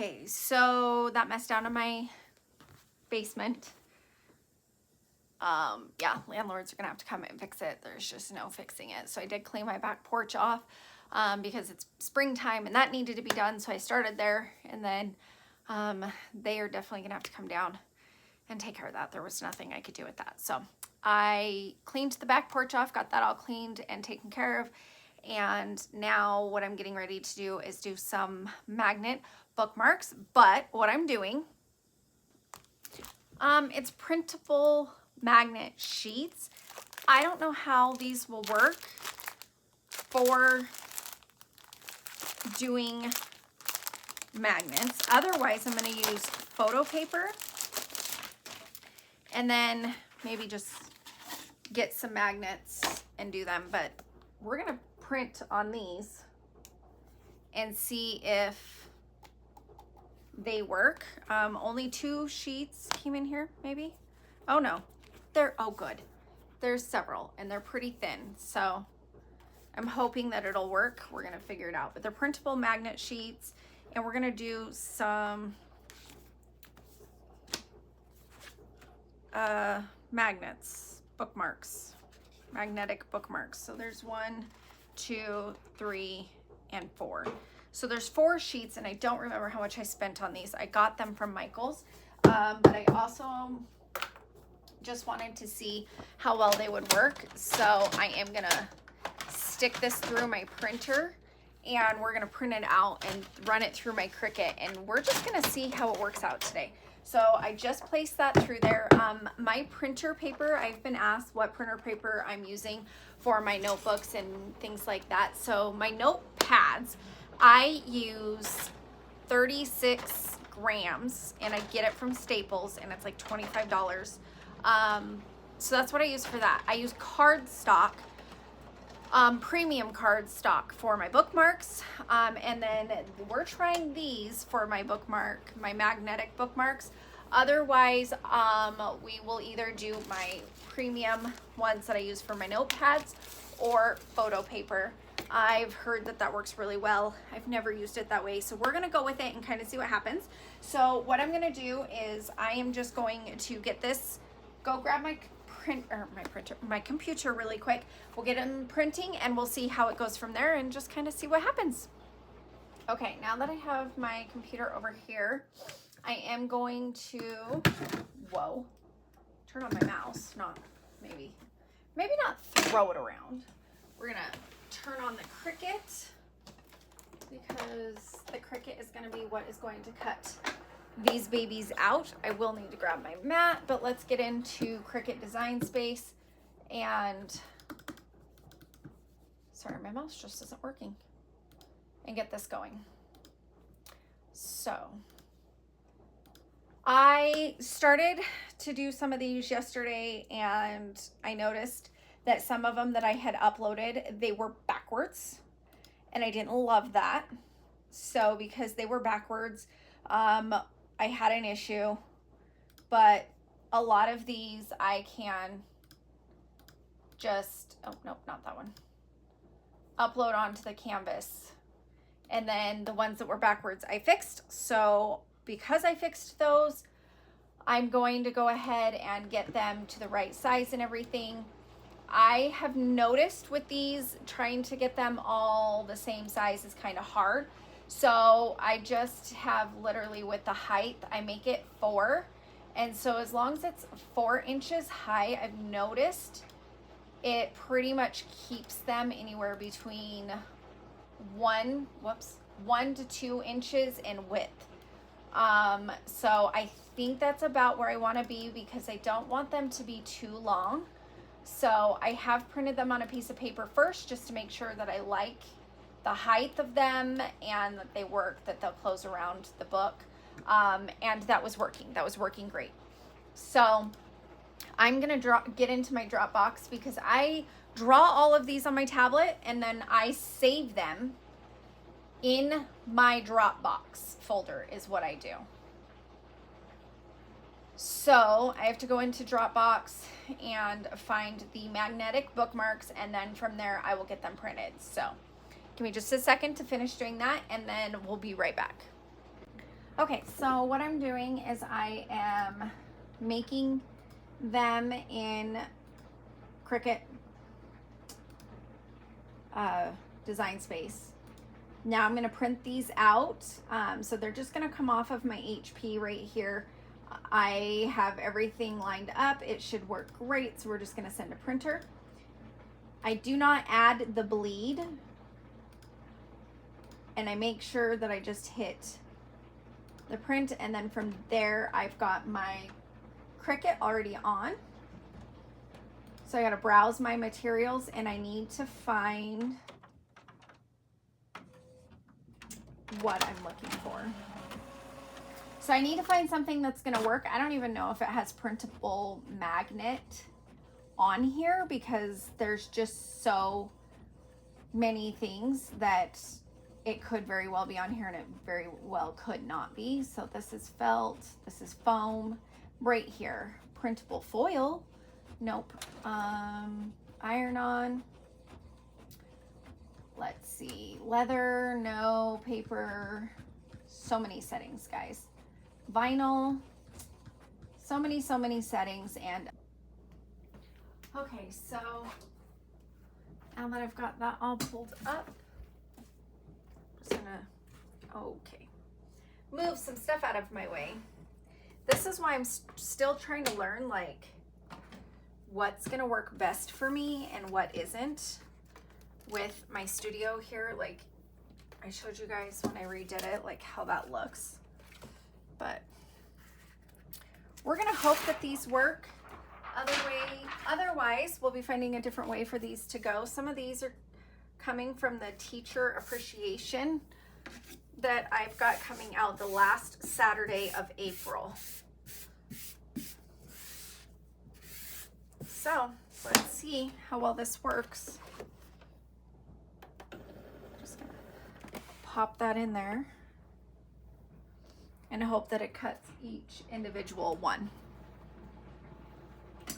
Okay, so that mess down in my basement. Yeah, landlords are gonna have to come and fix it. There's just no fixing it. So I did clean my back porch off because it's springtime and that needed to be done. So I started there, and then they are definitely gonna have to come down and take care of that. There was nothing I could do with that. So I cleaned the back porch off, got that all cleaned and taken care of. And now what I'm getting ready to do is do some magnet bookmarks. But what I'm doing, it's printable magnet sheets. I don't know how these will work for doing magnets. Otherwise, I'm going to use photo paper and then maybe just get some magnets and do them. But we're going to print on these and see if they work. Only 2 sheets came in here, maybe. Oh no, oh good. There's several and they're pretty thin. So I'm hoping that it'll work. We're gonna figure it out. But they're printable magnet sheets, and we're gonna do some magnets, bookmarks, magnetic bookmarks. So there's 1, 2, 3, and 4. So there's 4 sheets, and I don't remember how much I spent on these. I got them from Michael's, but I also just wanted to see how well they would work. So I am gonna stick this through my printer, and we're gonna print it out and run it through my Cricut, and we're just gonna see how it works out today. So I just placed that through there. My printer paper, I've been asked what printer paper I'm using for my notebooks and things like that. So my notepads, I use 36 grams, and I get it from Staples, and it's like $25. So that's what I use for that. I use cardstock, premium cardstock for my bookmarks. And then we're trying these for my magnetic bookmarks. Otherwise, we will either do my premium ones that I use for my notepads or photo paper. I've heard that that works really well. I've never used it that way. So we're going to go with it and kind of see what happens. So what I'm going to do is I am just going to get this, go grab my computer really quick. We'll get them printing and we'll see how it goes from there and just kind of see what happens. Okay, now that I have my computer over here, I am going to, turn on my mouse, maybe not throw it around. We're gonna turn on the Cricut because the Cricut is gonna be what is going to cut these babies out. I will need to grab my mat, but let's get into Cricut Design Space and, sorry, my mouse just isn't working, and get this going. So I started to do some of these yesterday, and I noticed that some of them that I had uploaded, they were backwards, and I didn't love that. So because they were backwards, I had an issue, but a lot of these I can just, oh, nope, not that one, upload onto the canvas. And then the ones that were backwards I fixed. So because I fixed those, I'm going to go ahead and get them to the right size and everything. I have noticed with these, trying to get them all the same size is kind of hard. So I just have literally with the height, I make it 4. And so as long as it's 4 inches high, I've noticed it pretty much keeps them anywhere between 1 to 2 inches in width. So I think that's about where I want to be because I don't want them to be too long. So I have printed them on a piece of paper first just to make sure that I like the height of them and that they work, that they'll close around the book. And that was working. That was working great. So I'm going to get into my Dropbox because I draw all of these on my tablet and then I save them in my Dropbox folder is what I do. So I have to go into Dropbox and find the magnetic bookmarks, and then from there I will get them printed. So give me just a second to finish doing that, and then we'll be right back. Okay, so what I'm doing is I am making them in Cricut Design Space. Now I'm going to print these out. So they're just going to come off of my HP right here. I have everything lined up. It should work great. So we're just going to send a printer. I do not add the bleed. And I make sure that I just hit the print, and then from there I've got my Cricut already on. So I got to browse my materials, and I need to find what I'm looking for. So I need to find something that's going to work. I don't even know if it has printable magnet on here, because there's just so many things that it could very well be on here, and it very well could not be. So this is felt, this is foam, right here, printable foil, nope, iron-on, let's see, leather, no, paper, so many settings, guys, vinyl, so many settings. And okay, so now that I've got that all pulled up, gonna move some stuff out of my way. This is why I'm still trying to learn like what's gonna work best for me and what isn't with my studio here. Like I showed you guys when I redid it, like how that looks, but we're gonna hope that these work. Otherwise we'll be finding a different way for these to go. Some of these are coming from the teacher appreciation that I've got coming out the last Saturday of April. So let's see how well this works. Just gonna pop that in there and hope that it cuts each individual one.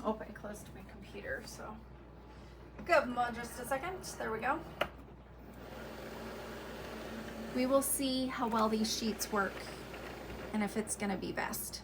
Oh, I closed my computer, so give them just a second. There we go. We will see how well these sheets work and if it's going to be best.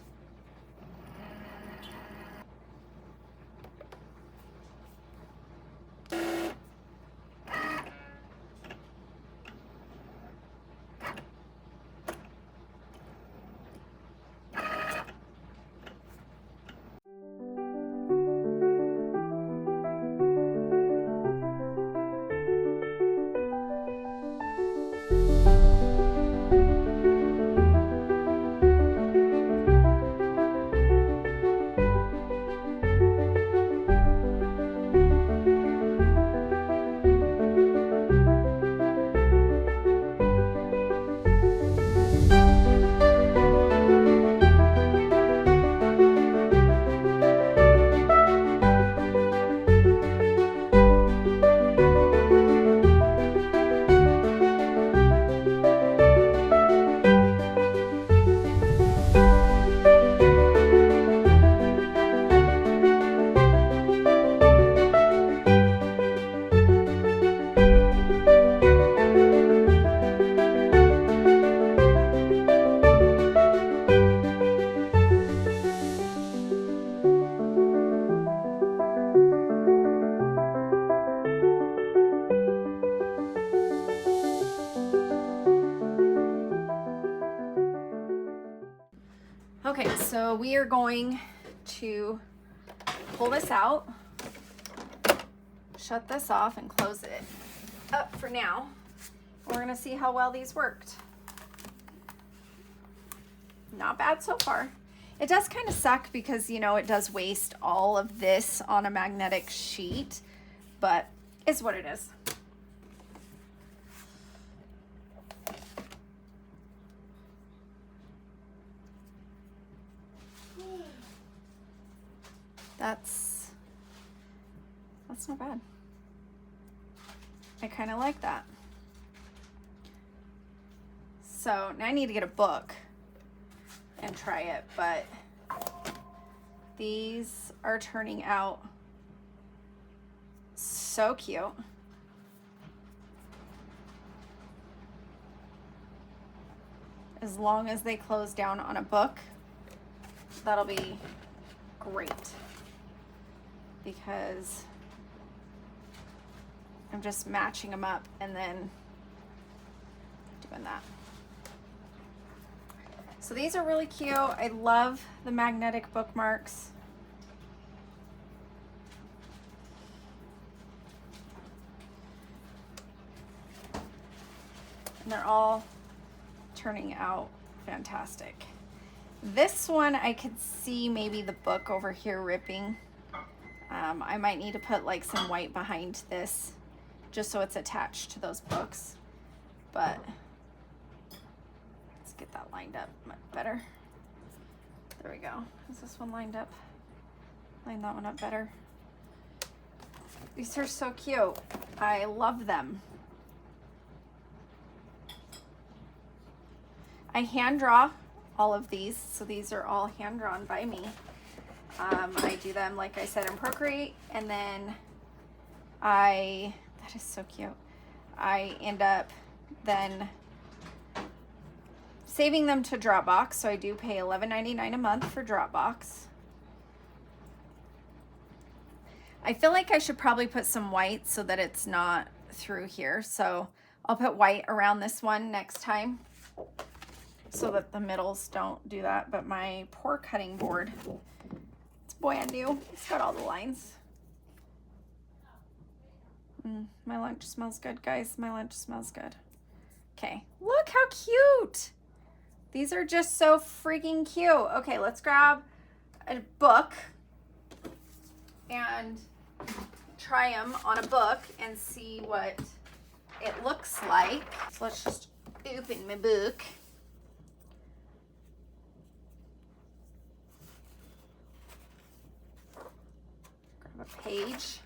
Okay, so we are going to pull this out, shut this off, and close it up for now. We're going to see how well these worked. Not bad so far. It does kind of suck because, you know, it does waste all of this on a magnetic sheet, but it's what it is. That's not bad. I kind of like that. So now I need to get a book and try it, but these are turning out so cute. as long as they close down on a book, that'll be great, because I'm just matching them up and then doing that. So these are really cute. I love the magnetic bookmarks. And they're all turning out fantastic. This one, I could see maybe the book over here ripping. I might need to put like some white behind this just so it's attached to those books. But let's get that lined up much better. There we go. Is this one lined up? Line that one up better. These are so cute. I love them. I hand draw all of these, so these are all hand drawn by me. I do them, like I said, in Procreate, and then that is so cute. I end up then saving them to Dropbox, so I do pay $11.99 a month for Dropbox. I feel like I should probably put some white so that it's not through here, so I'll put white around this one next time so that the middles don't do that. But my poor cutting board, it's brand new. It's got all the lines. My lunch smells good, guys. My lunch smells good. Okay, look how cute. These are just so freaking cute. Okay, let's grab a book and try them on a book and see what it looks like. So let's just open my book. Grab a page.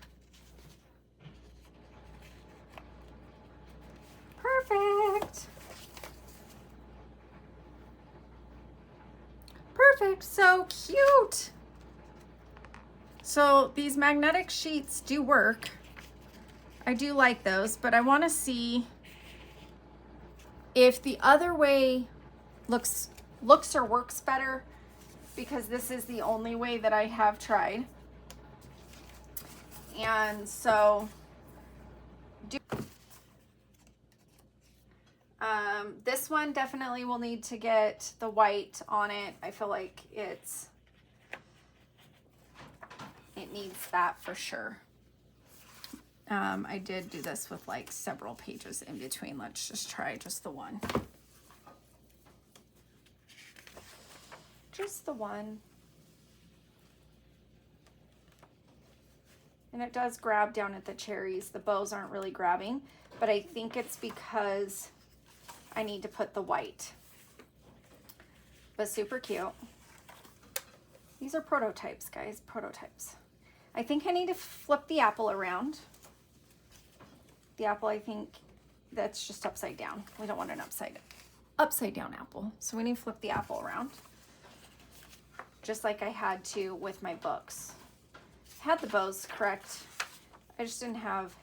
Perfect. Perfect. So cute. So these magnetic sheets do work. I do like those, but I want to see if the other way looks or works better, because this is the only way that I have tried. And so this one definitely will need to get the white on it. I feel like it needs that for sure. I did do this with like several pages in between. Let's just try just the one. Just the one. And it does grab down at the cherries. The bows aren't really grabbing, but I think it's because I need to put the white. But super cute. These are prototypes, guys, prototypes. I think I need to flip the apple around. The apple, I think that's just upside down. We don't want an upside down apple. So we need to flip the apple around. Just like I had to with my books. I had the bows correct. I just didn't have,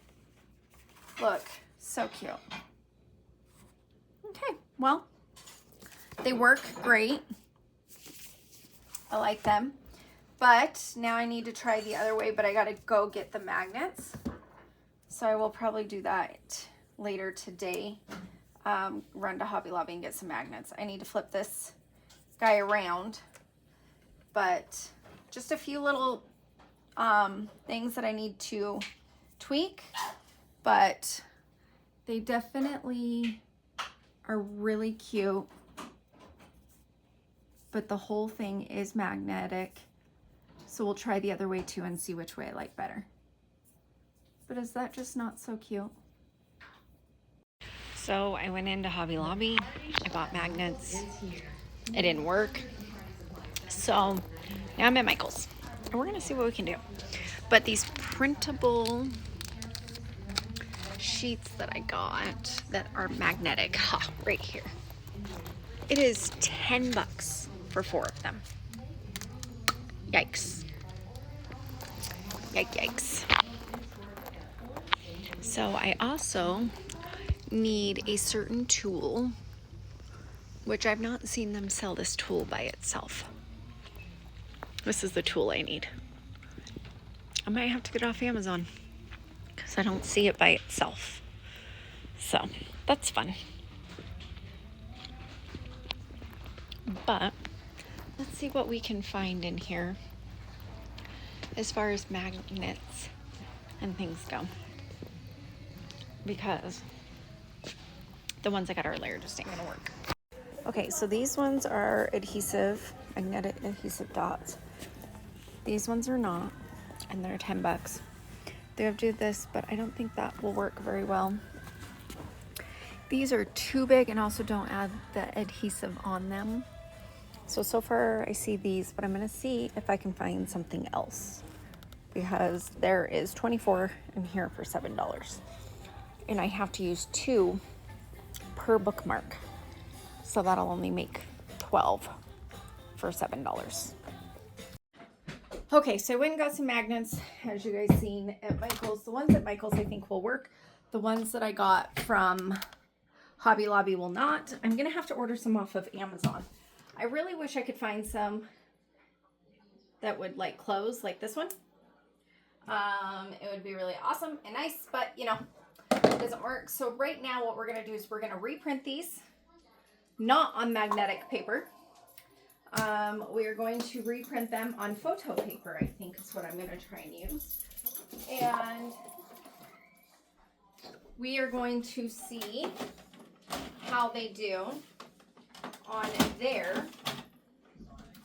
look, so cute. Okay, well, they work great. I like them. But now I need to try the other way, but I gotta go get the magnets. So I will probably do that later today. Run to Hobby Lobby and get some magnets. I need to flip this guy around, but just a few little things that I need to tweak, but they definitely are really cute. But the whole thing is magnetic. So we'll try the other way too and see which way I like better. But is that just not so cute? So I went into Hobby Lobby. I bought magnets. It didn't work. So now I'm at Michael's. And we're gonna see what we can do. But these printable sheets that I got that are magnetic, right here. It is $10 for 4 of them. Yikes. Yikes. So I also need a certain tool which I've not seen them sell this tool by itself. This is the tool I need. I might have to get it off Amazon because I don't see it by itself. So that's fun. But let's see what we can find in here as far as magnets and things go. Because the ones I got earlier just ain't gonna work. Okay, so these ones are adhesive, magnetic adhesive dots. These ones are not, and they're $10. They have to do this, but I don't think that will work very well. These are too big and also don't add the adhesive on them. So far I see these, but I'm gonna see if I can find something else because there is 24 in here for $7. And I have to use 2 per bookmark. So that'll only make 12 for $7. Okay, so I went and got some magnets, as you guys seen at Michael's. The ones at Michael's I think will work. The ones that I got from Hobby Lobby will not. I'm gonna have to order some off of Amazon. I really wish I could find some that would like close like this one. It would be really awesome and nice, but you know, it doesn't work. So right now what we're gonna do is we're gonna reprint these, not on magnetic paper. We are going to reprint them on photo paper, I think is what I'm gonna try and use. And we are going to see how they do on there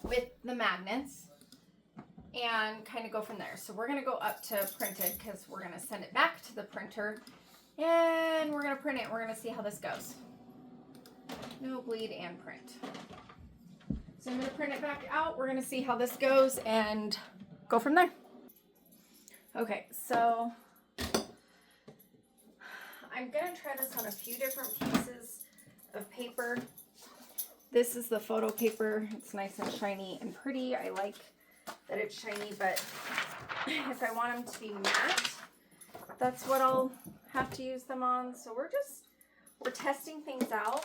with the magnets and kind of go from there. So we're going to go up to printed because we're going to send it back to the printer and we're going to print it. We're going to see how this goes. No bleed and print. So I'm going to print it back out. We're going to see how this goes and go from there. Okay, so I'm going to try this on a few different pieces of paper. This is the photo paper. It's nice and shiny and pretty. I like that it's shiny, but if I want them to be matte, that's what I'll have to use them on. So we're testing things out.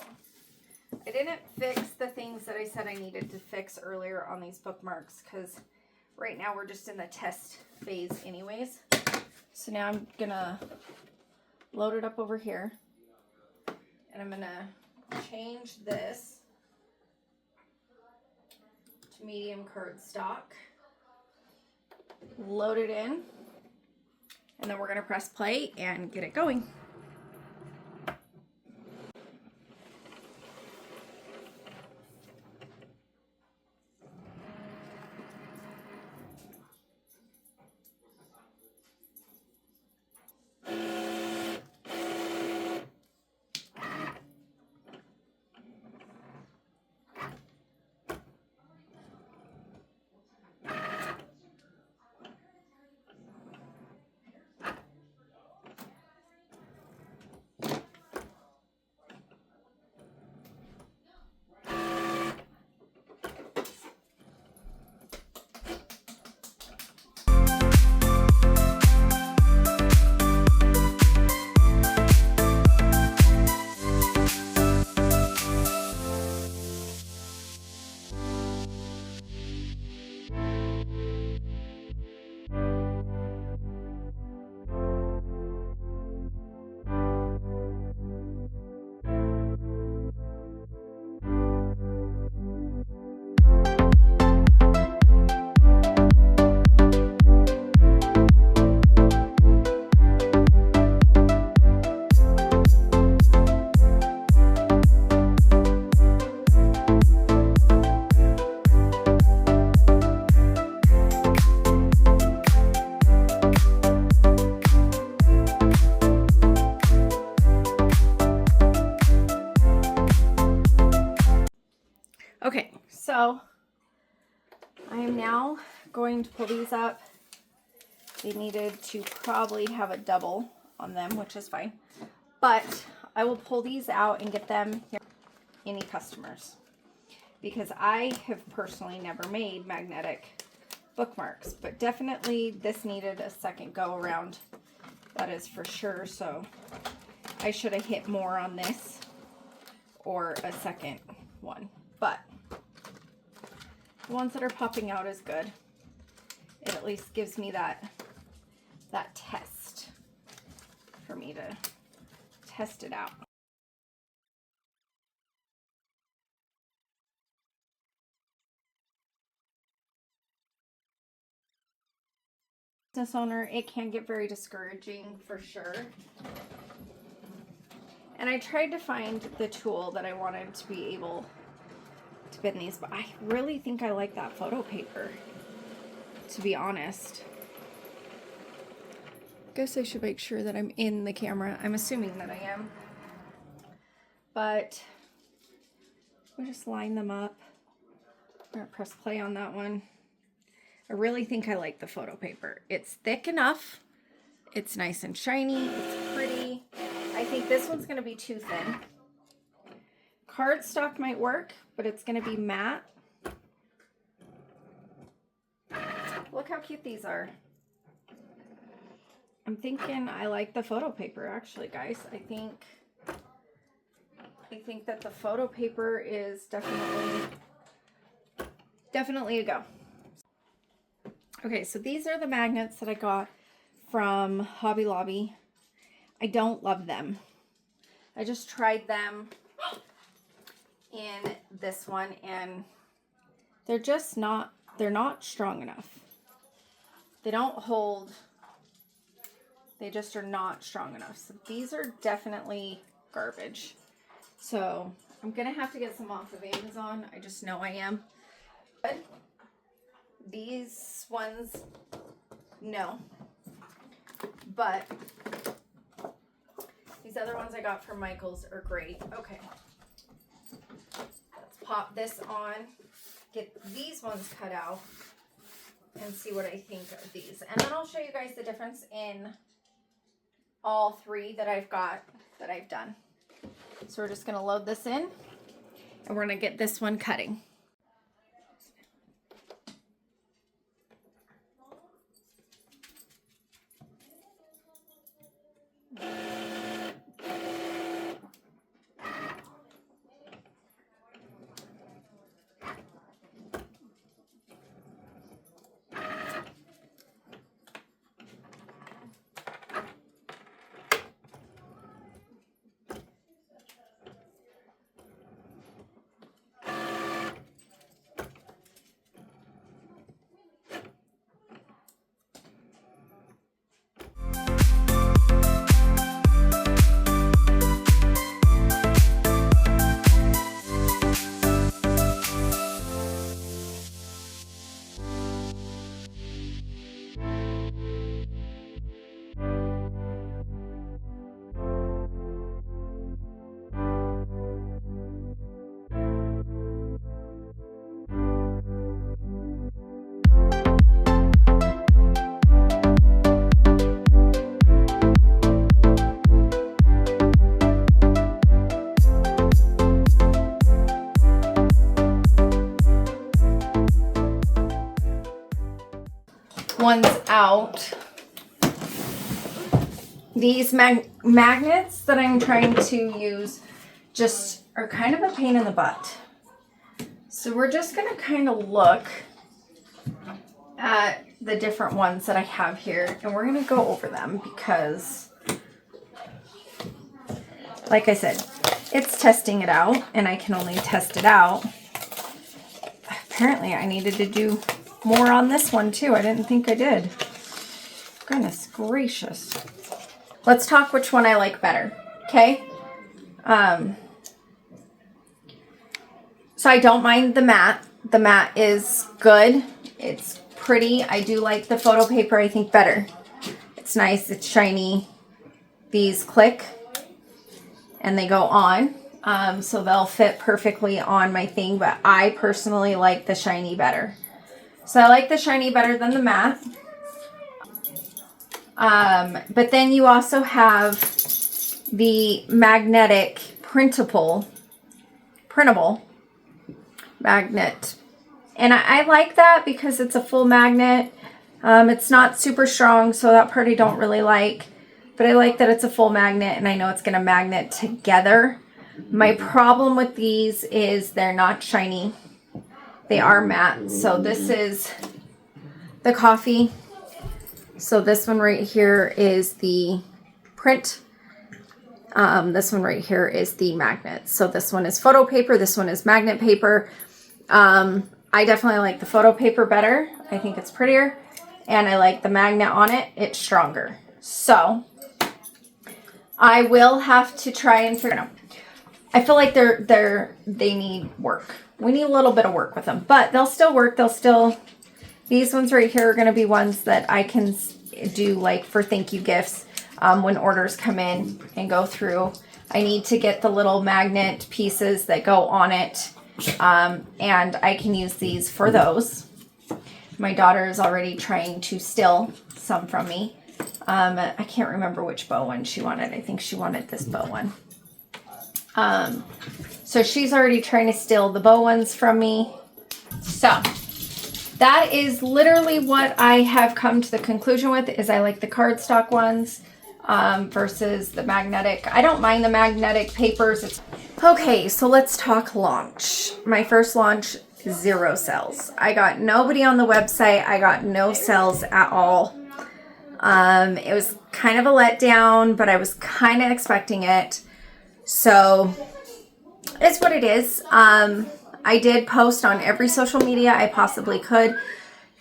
I didn't fix the things that I said I needed to fix earlier on these bookmarks because right now we're just in the test phase anyways. So now I'm gonna load it up over here and I'm gonna change this to medium cardstock, load it in, and then we're gonna press play and get it going. Okay, so I am now going to pull these up. They needed to probably have a double on them, which is fine. But I will pull these out and get them here any customers. Because I have personally never made magnetic bookmarks. But definitely this needed a second go around. That is for sure. So I should have hit more on this or a second one, but the ones that are popping out is good. It at least gives me that test for me to test it out. Business owner, it can get very discouraging for sure. And I tried to find the tool that I wanted to be able to bend these, but I really think I like that photo paper, to be honest. Guess I should make sure that I'm in the camera. I'm assuming that I am. But we'll just line them up. I'm gonna press play on that one. I really think I like the photo paper. It's thick enough. It's nice and shiny. It's pretty. I think this one's gonna be too thin. Cardstock might work, but it's gonna be matte. Look how cute these are. I'm thinking I like the photo paper actually, guys. I think that the photo paper is definitely a go. Okay, so these are the magnets that I got from Hobby Lobby. I don't love them. I just tried them in this one and they're not strong enough. They don't hold. They just are not strong enough. So these are definitely garbage. So I'm gonna have to get some off of Amazon. I just know I am. But these ones, no. But these other ones I got from Michael's are great. Okay. Let's pop this on, get these ones cut out, and see what I think of these. And then I'll show you guys the difference in all three that I've got, that I've done. So we're just gonna load this in and we're gonna get this one cutting. One's out. These magnets that I'm trying to use just are kind of a pain in the butt. So we're just gonna kind of look at the different ones that I have here and we're gonna go over them because, like I said, it's testing it out and I can only test it out. Apparently I needed to do more on this one too. I didn't think I did. Goodness gracious. Let's talk which one I like better, okay? So I don't mind the matte. The matte is good. It's pretty. I do like the photo paper, I think, better. It's nice. It's shiny. These click and they go on. So they'll fit perfectly on my thing, but I personally like the shiny better. So I like the shiny better than the matte. But then you also have the magnetic printable magnet. And I like that because it's a full magnet. It's not super strong, so that part I don't really like. But I like that it's a full magnet and I know it's going to magnet together. My problem with these is they're not shiny. They are matte. So this is the coffee. So this one right here is the print. This one right here is the magnet. So this one is photo paper. This one is magnet paper. I definitely like the photo paper better. I think it's prettier. And I like the magnet on it. It's stronger. So I will have to try and figure it out. I feel like they need work. We need a little bit of work with them, but they'll still work. These ones right here are going to be ones that I can do like for thank you gifts when orders come in and go through. I need to get the little magnet pieces that go on it, and I can use these for those. My daughter is already trying to steal some from me. I can't remember which bow one she wanted. I think she wanted this bow one. So she's already trying to steal the bow ones from me. So that is literally what I have come to the conclusion with, is I like the cardstock ones versus the magnetic. I don't mind the magnetic papers. Okay, so let's talk launch. My first launch, 0 sales. I got nobody on the website. I got no sales at all. It was kind of a letdown, but I was kind of expecting it. So it's what it is. I did post on every social media I possibly could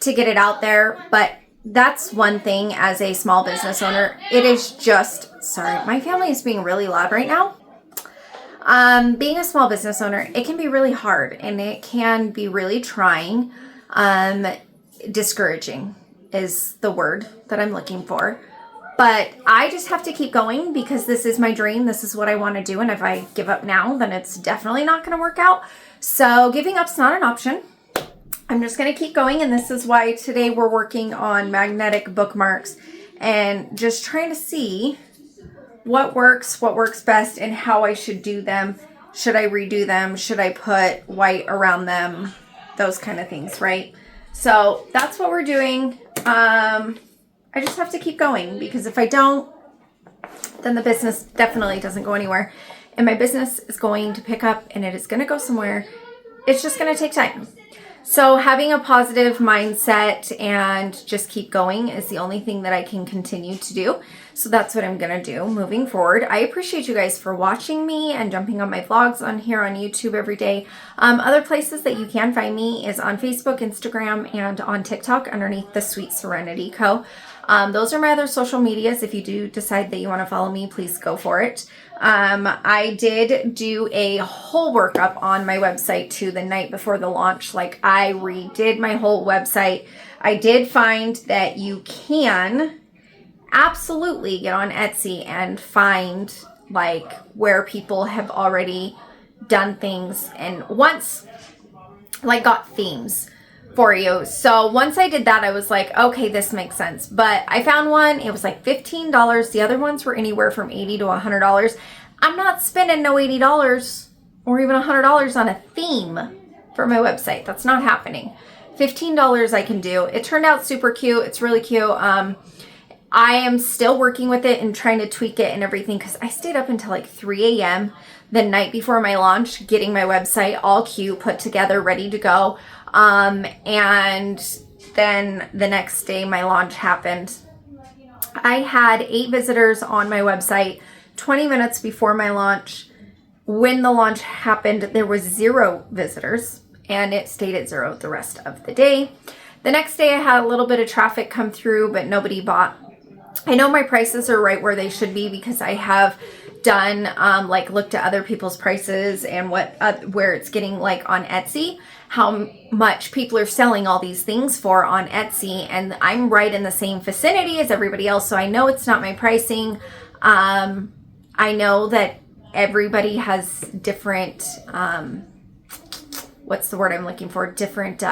to get it out there, but that's one thing as a small business owner. It is just, sorry, my family is being really loud right now. Being a small business owner, it can be really hard and it can be really trying. Discouraging is the word that I'm looking for. But I just have to keep going because this is my dream. This is what I want to do. And if I give up now, then it's definitely not going to work out. So giving up's not an option. I'm just going to keep going. And this is why today we're working on magnetic bookmarks and just trying to see what works best, and how I should do them. Should I redo them? Should I put white around them? Those kind of things, right? So that's what we're doing. I just have to keep going, because if I don't, then the business definitely doesn't go anywhere. And my business is going to pick up and it is going to go somewhere. It's just going to take time. So having a positive mindset and just keep going is the only thing that I can continue to do. So that's what I'm going to do moving forward. I appreciate you guys for watching me and jumping on my vlogs on here on YouTube every day. Other places that you can find me is on Facebook, Instagram, and on TikTok underneath the Sweet Serenity Co. Those are my other social medias. If you do decide that you want to follow me, please go for it. I did do a whole workup on my website too the night before the launch. Like, I redid my whole website. I did find that you can absolutely get on Etsy and find like where people have already done things and once like got themes for you. So once I did that, I was like, okay, this makes sense. But I found one, it was like $15. The other ones were anywhere from $80 to $100. I'm not spending no $80 or even $100 on a theme for my website. That's not happening. $15 I can do. It turned out super cute. It's really cute. I am still working with it and trying to tweak it and everything, because I stayed up until like 3 a.m. the night before my launch, getting my website all cute, put together, ready to go. And then the next day my launch happened. I had 8 visitors on my website 20 minutes before my launch. When the launch happened, there was 0 visitors, and it stayed at 0 the rest of the day. The next day I had a little bit of traffic come through, but nobody bought. I know my prices are right where they should be, because I have done like looked at other people's prices and what where it's getting like on Etsy, how much people are selling all these things for on Etsy, and I'm right in the same vicinity as everybody else. So I know it's not my pricing. I know that everybody has different what's the word I'm looking for? Different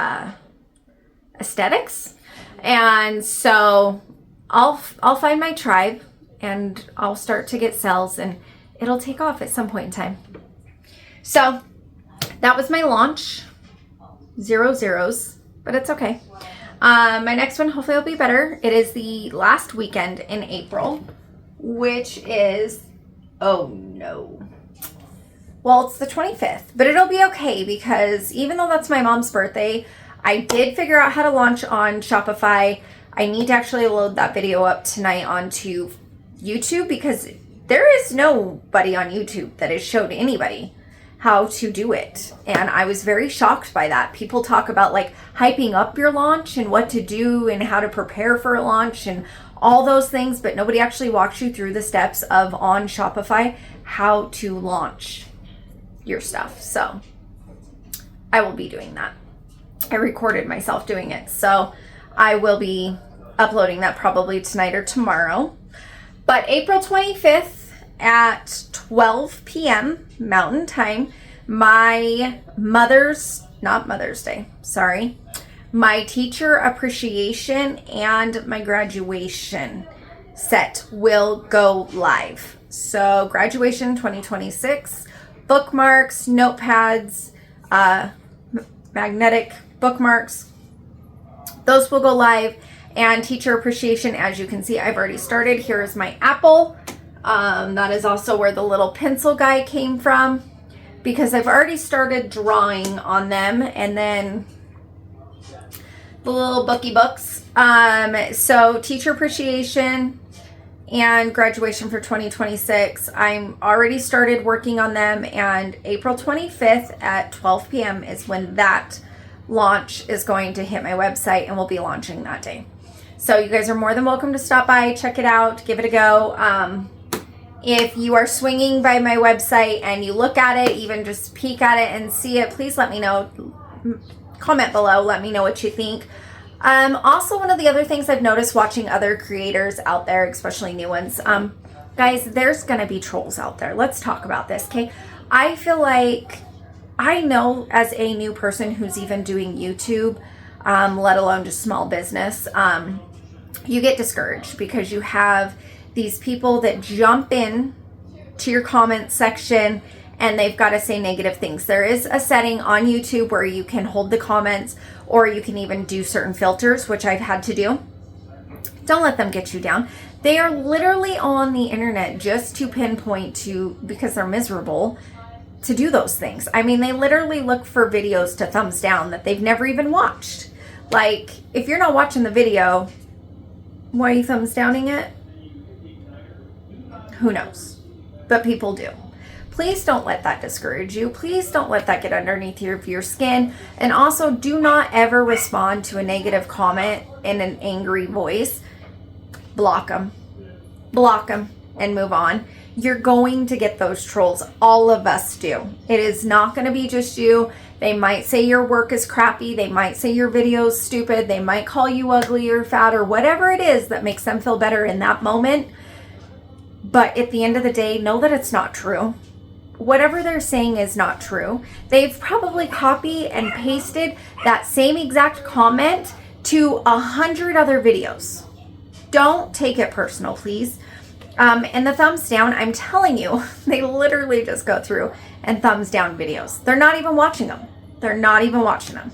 aesthetics. And so I'll find my tribe and I'll start to get sales, and it'll take off at some point in time. So that was my launch. 0 zeros, but it's okay. My next one hopefully will be better. It is the last weekend in April, which is, oh no. Well, it's the 25th, but it'll be okay because even though that's my mom's birthday, I did figure out how to launch on Shopify. I need to actually load that video up tonight onto YouTube because there is nobody on YouTube that has showed anybody how to do it. And I was very shocked by that. People talk about like hyping up your launch and what to do and how to prepare for a launch and all those things, but nobody actually walks you through the steps of on Shopify how to launch your stuff. So I will be doing that. I recorded myself doing it, so I will be uploading that probably tonight or tomorrow. But April 25th at 12 p.m. Mountain Time, my my teacher appreciation and my graduation set will go live. So graduation 2026, bookmarks, notepads, magnetic bookmarks, those will go live. And teacher appreciation, as you can see, I've already started. Here is my apple. That is also where the little pencil guy came from, because I've already started drawing on them, and then the little booky books. So teacher appreciation and graduation for 2026, I'm already started working on them, and April 25th at 12 p.m. is when that launch is going to hit my website, and we'll be launching that day. So you guys are more than welcome to stop by, check it out, give it a go. If you are swinging by my website and you look at it, even just peek at it and see it, please let me know. Comment below, let me know what you think. Also, one of the other things I've noticed watching other creators out there, especially new ones, guys, there's going to be trolls out there. Let's talk about this, okay? I feel like I know as a new person who's even doing YouTube, let alone just small business, you get discouraged because you have these people that jump in to your comment section and they've got to say negative things. There is a setting on YouTube where you can hold the comments, or you can even do certain filters, which I've had to do. Don't let them get you down. They are literally on the internet just to pinpoint to, because they're miserable, to do those things. I mean, they literally look for videos to thumbs down that they've never even watched. Like, if you're not watching the video, why are you thumbs downing it? Who knows? But people do. Please don't let that discourage you. Please don't let that get underneath your skin. And also, do not ever respond to a negative comment in an angry voice. Block them. Block them and move on. You're going to get those trolls. All of us do. It is not going to be just you. They might say your work is crappy. They might say your video is stupid. They might call you ugly or fat or whatever it is that makes them feel better in that moment. But at the end of the day, know that it's not true. Whatever they're saying is not true. They've probably copied and pasted that same exact comment to 100 other videos. Don't take it personal, please. And the thumbs down, I'm telling you, they literally just go through and thumbs down videos. They're not even watching them. They're not even watching them.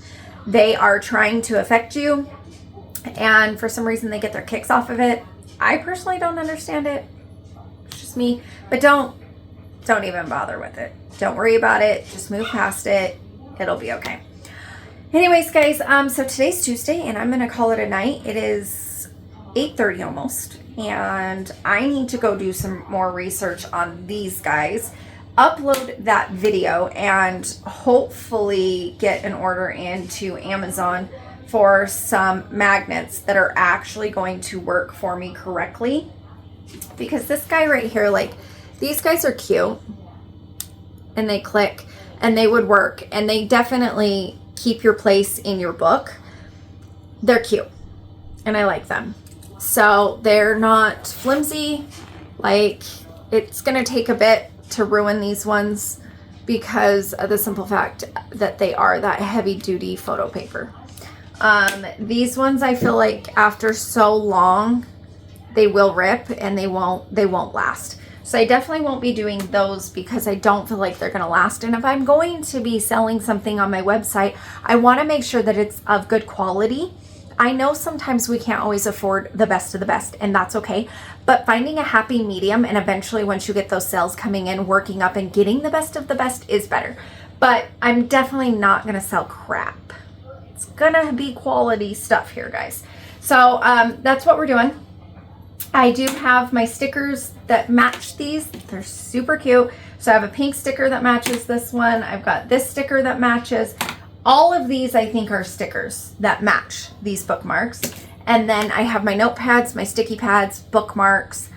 They are trying to affect you, and for some reason they get their kicks off of it. I personally don't understand it. It's just me. But don't even bother with it. Don't worry about it. Just move past it. It'll be okay. Anyways, guys, so today's Tuesday, and I'm going to call it a night. It is 8:30 almost, and I need to go do some more research on these guys, upload that video, and hopefully get an order into Amazon for some magnets that are actually going to work for me correctly. Because this guy right here, like, these guys are cute, and they click, and they would work, and they definitely keep your place in your book. They're cute, and I like them. So they're not flimsy. Like, it's gonna take a bit to ruin these ones because of the simple fact that they are that heavy duty photo paper. These ones, I feel like after so long, they will rip and they won't last. So I definitely won't be doing those because I don't feel like they're going to last. And if I'm going to be selling something on my website, I want to make sure that it's of good quality. I know sometimes we can't always afford the best of the best, and that's okay. But finding a happy medium, and eventually once you get those sales coming in, working up and getting the best of the best is better. But I'm definitely not going to sell crap. It's going to be quality stuff here, guys. So that's what we're doing. I do have my stickers that match these. They're super cute. So I have a pink sticker that matches this one. I've got this sticker that matches. All of these, I think, are stickers that match these bookmarks. And then I have my notepads, my sticky pads, bookmarks.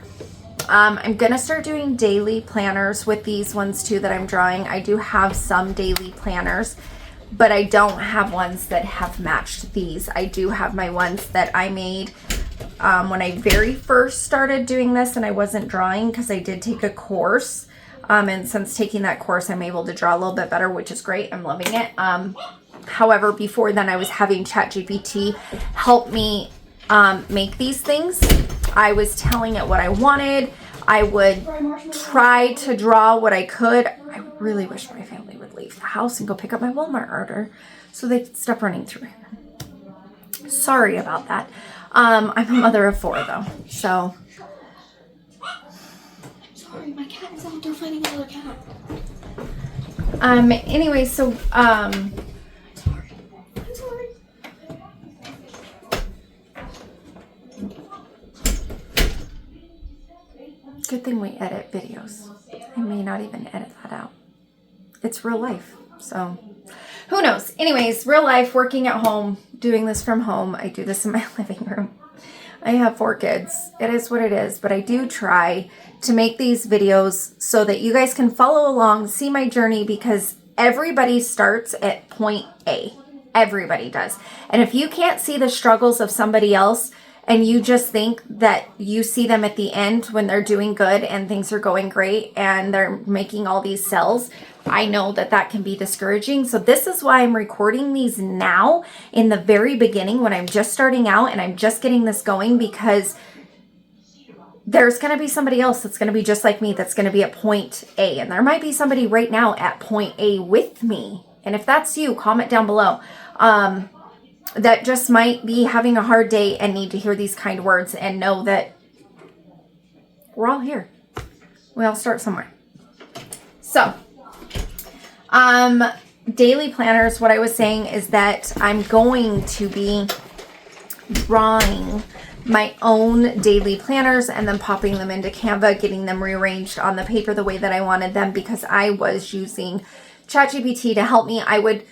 I'm going to start doing daily planners with these ones too that I'm drawing. I do have some daily planners, but I don't have ones that have matched these. I do have my ones that I made when I very first started doing this, and I wasn't drawing because I did take a course. And since taking that course, I'm able to draw a little bit better, which is great. I'm loving it. However, before then, I was having ChatGPT help me make these things. I was telling it what I wanted. I would try to draw what I could. I really wish my family would leave the house and go pick up my Walmart order so they could stop running through here. Sorry about that. I'm a mother of 4 though, so. Sorry, my cat is out there fighting another cat. Anyway, so, I'm sorry. Good thing we edit videos. I may not even edit that out. It's real life, so who knows? Anyways, real life, working at home, doing this from home. I do this in my living room. I have 4 kids. It is what it is, but I do try to make these videos so that you guys can follow along, see my journey, because everybody starts at point A. Everybody does. And if you can't see the struggles of somebody else and you just think that you see them at the end when they're doing good and things are going great and they're making all these sales, I know that that can be discouraging. So this is why I'm recording these now in the very beginning when I'm just starting out and I'm just getting this going, because there's going to be somebody else that's going to be just like me that's going to be at point A. And there might be somebody right now at point A with me. And if that's you, comment down below. That just might be having a hard day and need to hear these kind words and know that we're all here. We all start somewhere. So, daily planners, what I was saying is that I'm going to be drawing my own daily planners and then popping them into Canva, getting them rearranged on the paper the way that I wanted them, because I was using ChatGPT to help me. I would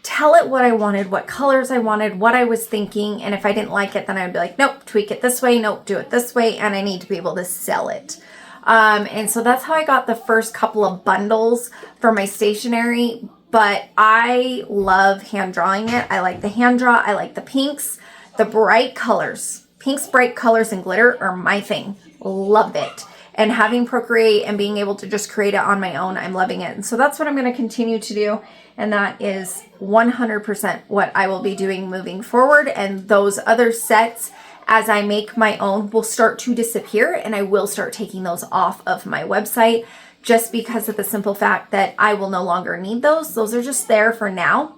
tell it what I wanted, what colors I wanted, what I was thinking, and if I didn't like it, then I'd be like, nope, tweak it this way, nope, do it this way, and I need to be able to sell it. And so that's how I got the first couple of bundles for my stationery, but I love hand drawing it. I like the hand draw. I like the pinks, the bright colors. Pinks, bright colors, and glitter are my thing. Love it. And having Procreate and being able to just create it on my own, I'm loving it. And so that's what I'm going to continue to do. And that is 100% what I will be doing moving forward. And those other sets, as I make my own, will start to disappear. And I will start taking those off of my website, just because of the simple fact that I will no longer need those. Those are just there for now.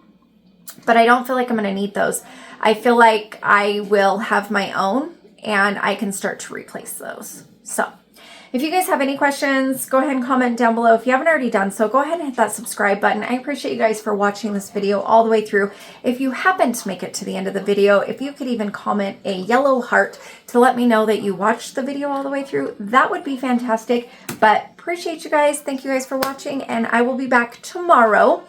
But I don't feel like I'm going to need those. I feel like I will have my own and I can start to replace those. So if you guys have any questions, go ahead and comment down below. If you haven't already done so, go ahead and hit that subscribe button. I appreciate you guys for watching this video all the way through. If you happen to make it to the end of the video, if you could even comment a yellow heart to let me know that you watched the video all the way through, that would be fantastic. But appreciate you guys. Thank you guys for watching, and I will be back tomorrow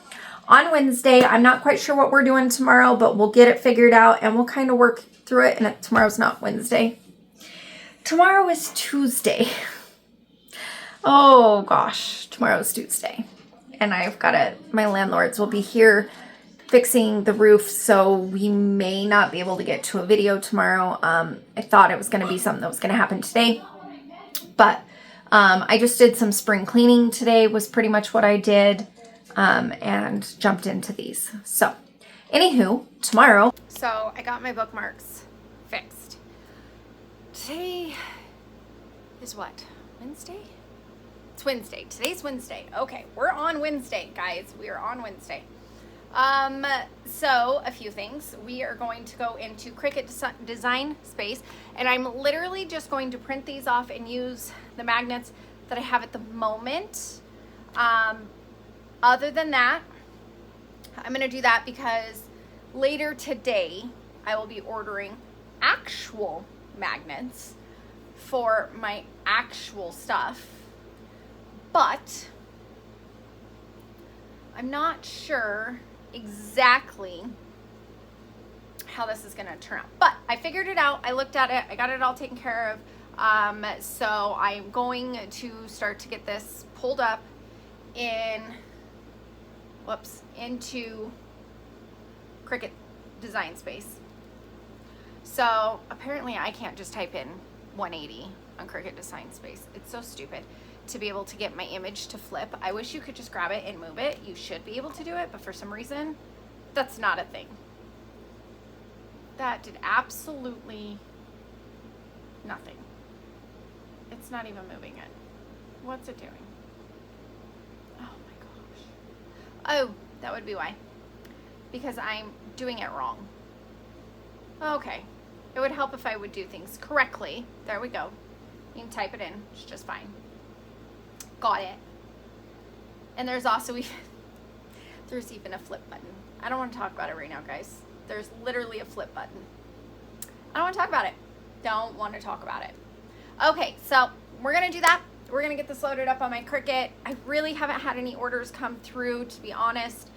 on Wednesday. I'm not quite sure what we're doing tomorrow, but we'll get it figured out and we'll kind of work through it. And tomorrow's not Wednesday. Tomorrow is Tuesday. Oh gosh, tomorrow's Tuesday. And I've got my landlords will be here fixing the roof, so we may not be able to get to a video tomorrow. I thought it was going to be something that was going to happen today, but I just did some spring cleaning today was pretty much what I did. And jumped into these. So, anywho, tomorrow. So, I got my bookmarks fixed. Today is what? Wednesday? It's Wednesday. Today's Wednesday. Okay, we're on Wednesday, guys. We are on Wednesday. So a few things. We are going to go into Cricut Design Space, and I'm literally just going to print these off and use the magnets that I have at the moment. Other than that, I'm going to do that because later today I will be ordering actual magnets for my actual stuff, but I'm not sure exactly how this is going to turn out, but I figured it out. I looked at it. I got it all taken care of. So I'm going to start to get this pulled up into Cricut Design Space. So apparently I can't just type in 180 on Cricut Design Space. It's so stupid to be able to get my image to flip. I wish you could just grab it and move it. You should be able to do it, but for some reason, that's not a thing. That did absolutely nothing. It's not even moving it. What's it doing? Oh my gosh. Oh, that would be why. Because I'm doing it wrong. Okay. It would help if I would do things correctly. There we go. You can type it in. It's just fine. Got it. And there's also there's even a flip button. I don't want to talk about it right now, guys. There's literally a flip button. I don't want to talk about it. Don't want to talk about it. Okay, so we're going to do that. We're going to get this loaded up on my Cricut. I really haven't had any orders come through, to be honest.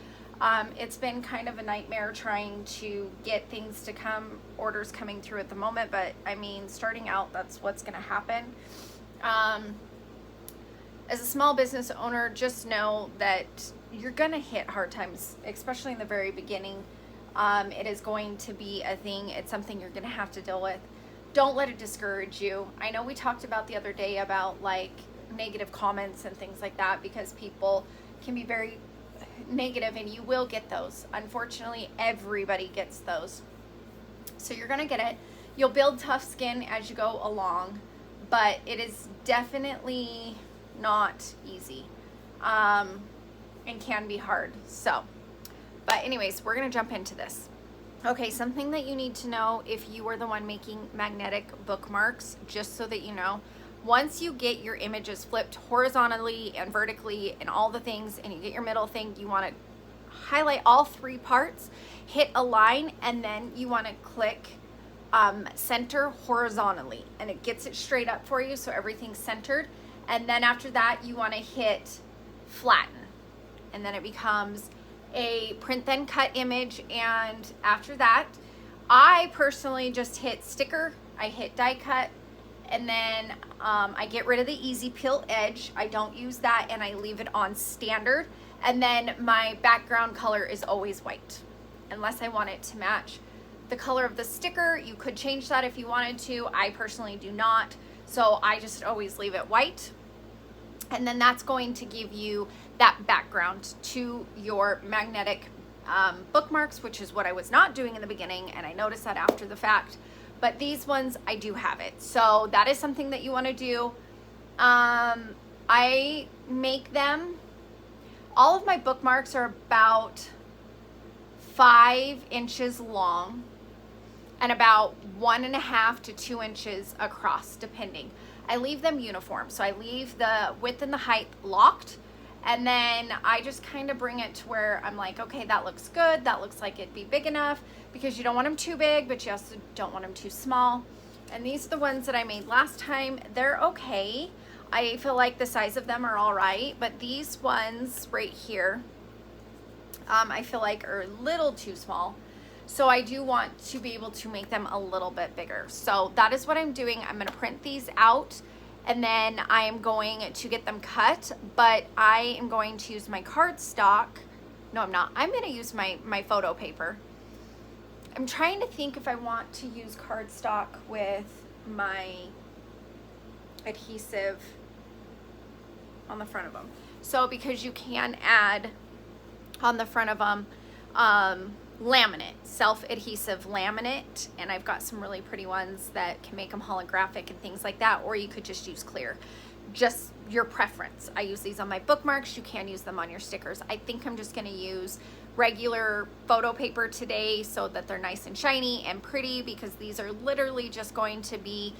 It's been kind of a nightmare trying to get things to come, orders coming through at the moment, but I mean, starting out, that's what's going to happen. As a small business owner, just know that you're going to hit hard times, especially in the very beginning. It is going to be a thing. It's something you're going to have to deal with. Don't let it discourage you. I know we talked about the other day about like negative comments and things like that, because people can be very negative, and you will get those. Unfortunately, everybody gets those. So you're going to get it. You'll build tough skin as you go along, but it is definitely not easy, and can be hard. So, but anyways, we're going to jump into this. Okay, something that you need to know if you are the one making magnetic bookmarks, just so that you know, once you get your images flipped horizontally and vertically and all the things, and you get your middle thing, you want to highlight all three parts, hit align, and then you want to click center horizontally, and it gets it straight up for you so everything's centered. And then after that, you want to hit flatten, and then it becomes a print then cut image. And after that, I personally just hit sticker, I hit die cut, and then I get rid of the easy peel edge. I don't use that, and I leave it on standard. And then my background color is always white, unless I want it to match the color of the sticker. You could change that if you wanted to. I personally do not, so I just always leave it white. And then that's going to give you that background to your magnetic bookmarks, which is what I was not doing in the beginning, and I noticed that after the fact. But these ones, I do have it. So that is something that you want to do. I make them, all of my bookmarks are about 5 inches long and about 1.5 to 2 inches across, depending. I leave them uniform. So I leave the width and the height locked, and then I just kind of bring it to where I'm like, okay, that looks good. That looks like it'd be big enough, because you don't want them too big, but you also don't want them too small. And these are the ones that I made last time. They're okay. I feel like the size of them are all right, but these ones right here, I feel like are a little too small. So I do want to be able to make them a little bit bigger. So that is what I'm doing. I'm going to print these out, and then I am going to get them cut, but I am going to use my cardstock. No, I'm not. I'm going to use my photo paper. I'm trying to think if I want to use cardstock with my adhesive on the front of them. So because you can add on the front of them laminate, self-adhesive laminate, and I've got some really pretty ones that can make them holographic and things like that, or you could just use clear. just your preference. I use these on my bookmarks. You can use them on your stickers. I think I'm just going to use regular photo paper today so that they're nice and shiny and pretty, because these are literally just going to be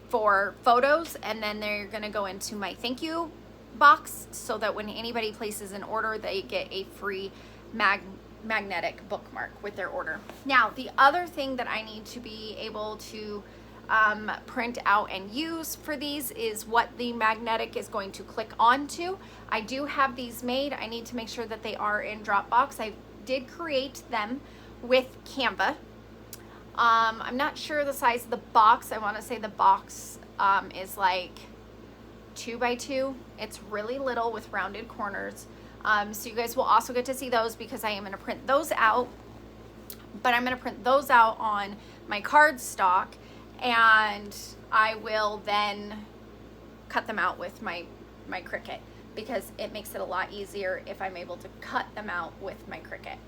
for photos, and then they're going to go into my thank you box so that when anybody places an order, they get a free magnetic bookmark with their order. Now, the other thing that I need to be able to print out and use for these is what the magnetic is going to click onto. I do have these made. I need to make sure that they are in Dropbox. I did create them with Canva. I'm not sure the size of the box. I want to say the box is like 2 by 2. It's really little with rounded corners. So you guys will also get to see those, because I am going to print those out, but I'm going to print those out on my cardstock, and I will then cut them out with my Cricut, because it makes it a lot easier if I'm able to cut them out with my Cricut.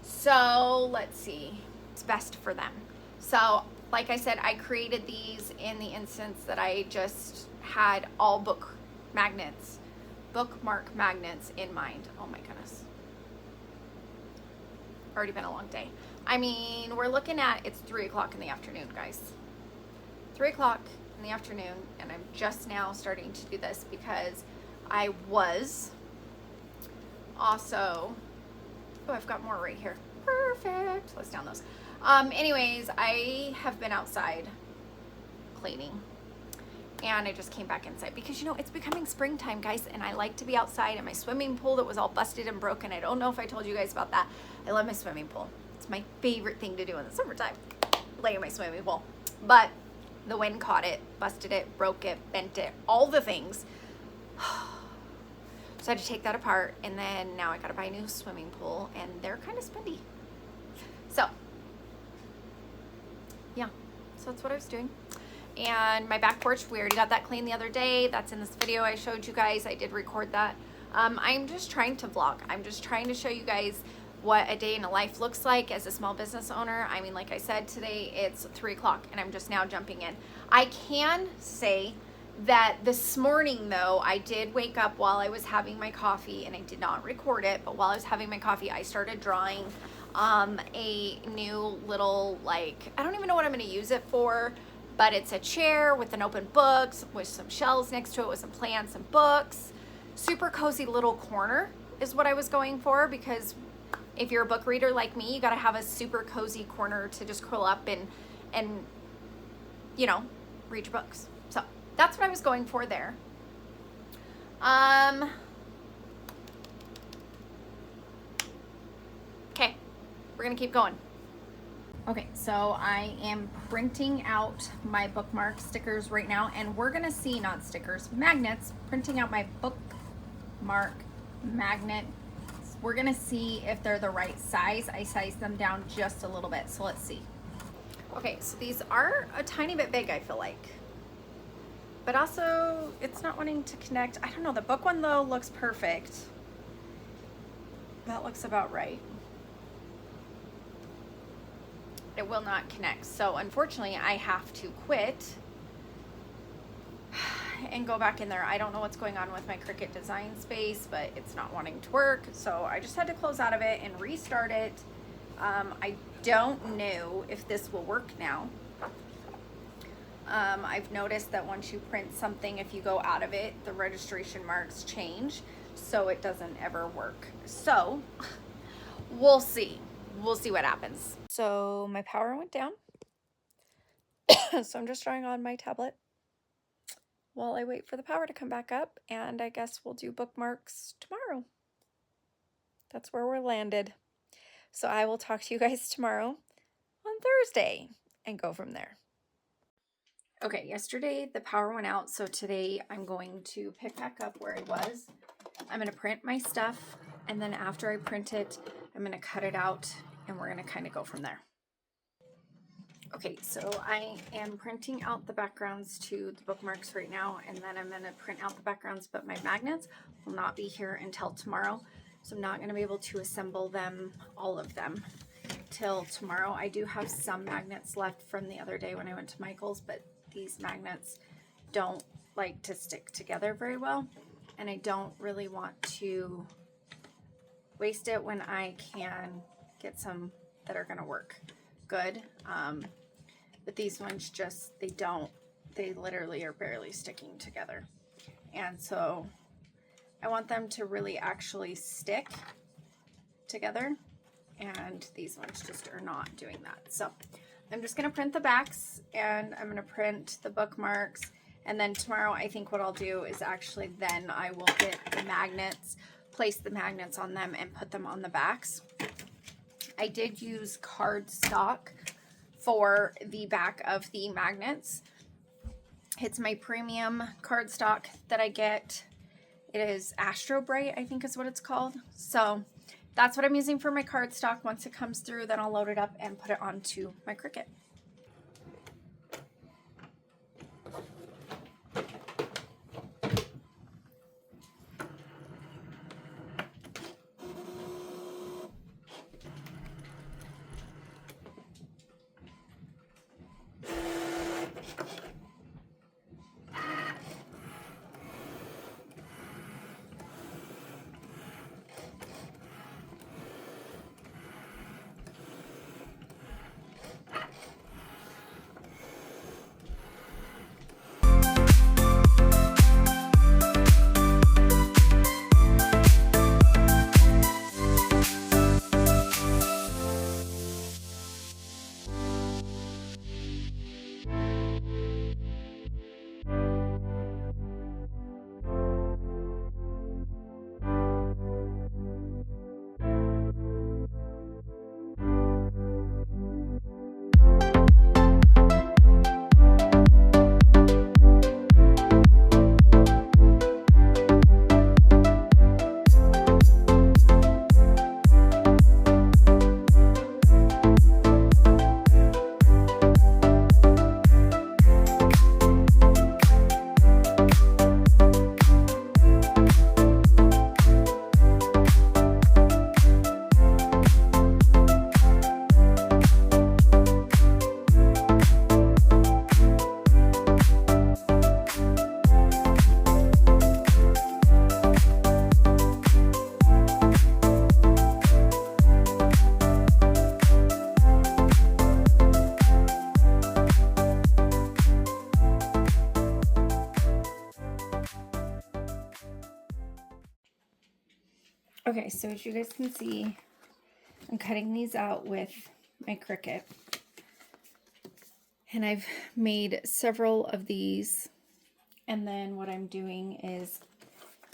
So let's see, it's best for them. So like I said, I created these in the instance that I just had all bookmark magnets in mind. Oh my goodness. Already been a long day. I mean, we're looking at, it's 3 o'clock in the afternoon, guys. 3 o'clock in the afternoon, and I'm just now starting to do this because I was also, oh, I've got more right here. Perfect. Let's down those. Anyways, I have been outside cleaning, and I just came back inside because, you know, it's becoming springtime, guys, and I like to be outside. And my swimming pool that was all busted and broken, I don't know if I told you guys about that. I love my swimming pool. It's my favorite thing to do in the summertime, lay in my swimming pool. But the wind caught it, busted it, broke it, bent it, all the things. So I had to take that apart, and then now I gotta buy a new swimming pool, and they're kind of spendy. So yeah, so that's what I was doing. And my back porch, we already got that cleaned the other day. That's in this video I showed you guys. I did record that. I'm just trying to vlog. I'm just trying to show you guys what a day in a life looks like as a small business owner. I mean, like I said, today it's 3 o'clock and I'm just now jumping in. I can say that this morning though, I did wake up while I was having my coffee, and I did not record it, but while I was having my coffee, I started drawing a new little, like, I don't even know what I'm going to use it for, but it's a chair with an open book with some shelves next to it with some plants and books. Super cozy little corner is what I was going for, because if you're a book reader like me, you got to have a super cozy corner to just curl up and you know, read your books. So that's what I was going for there. Okay, we're gonna keep going. Okay, so I am printing out my bookmark stickers right now, and we're gonna see, not stickers, magnets, printing out my bookmark magnet. We're gonna see if they're the right size. I sized them down just a little bit, so let's see. Okay, so these are a tiny bit big, I feel like. But also, it's not wanting to connect. I don't know, the book one though looks perfect. That looks about right. It will not connect. So unfortunately, I have to quit and go back in there. I don't know what's going on with my Cricut design space, but it's not wanting to work. So I just had to close out of it and restart it. I don't know if this will work now. I've noticed that once you print something, if you go out of it, the registration marks change, so it doesn't ever work. So we'll see. We'll see what happens. So my power went down. So I'm just drawing on my tablet while I wait for the power to come back up, and I guess we'll do bookmarks tomorrow. That's where we're landed. So I will talk to you guys tomorrow on Thursday and go from there. Okay, yesterday the power went out, so today I'm going to pick back up where I was. I'm going to print my stuff, and then after I print it, I'm going to cut it out, and we're going to kind of go from there. Okay, so I am printing out the backgrounds to the bookmarks right now, and then I'm going to print out the backgrounds, but my magnets will not be here until tomorrow, so I'm not going to be able to assemble them, all of them, till tomorrow. I do have some magnets left from the other day when I went to Michael's, but these magnets don't like to stick together very well, and I don't really want to waste it when I can get some that are going to work good. But these ones just, they literally are barely sticking together. And so I want them to really actually stick together, and these ones just are not doing that. So I'm just going to print the backs, and I'm going to print the bookmarks, and then tomorrow I think what I'll do is actually then I will get the magnets, place the magnets on them, and put them on the backs. I did use cardstock for the back of the magnets. It's my premium cardstock that I get. It is Astro Bright, I think is what it's called. So that's what I'm using for my cardstock. Once it comes through, then I'll load it up and put it onto my Cricut. Okay, so as you guys can see, I'm cutting these out with my Cricut. And I've made several of these. And then what I'm doing is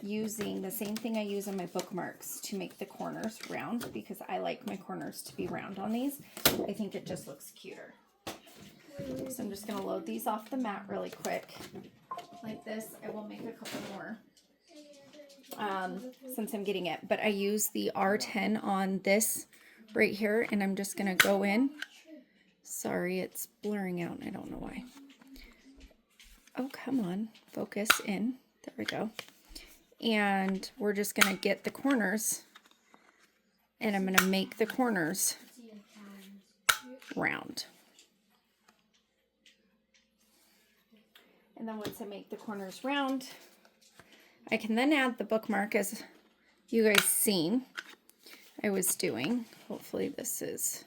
using the same thing I use on my bookmarks to make the corners round, because I like my corners to be round on these. I think it just looks cuter. So I'm just going to load these off the mat really quick. Like this. I will make a couple more. Since I'm getting it, but I use the R10 on this right here, and I'm just gonna go in. Sorry, it's blurring out. I don't know why. Oh, come on, focus in. There we go. And we're just gonna get the corners, and I'm gonna make the corners round. And then once I make the corners round, I can then add the bookmark, as you guys seen I was doing. Hopefully this is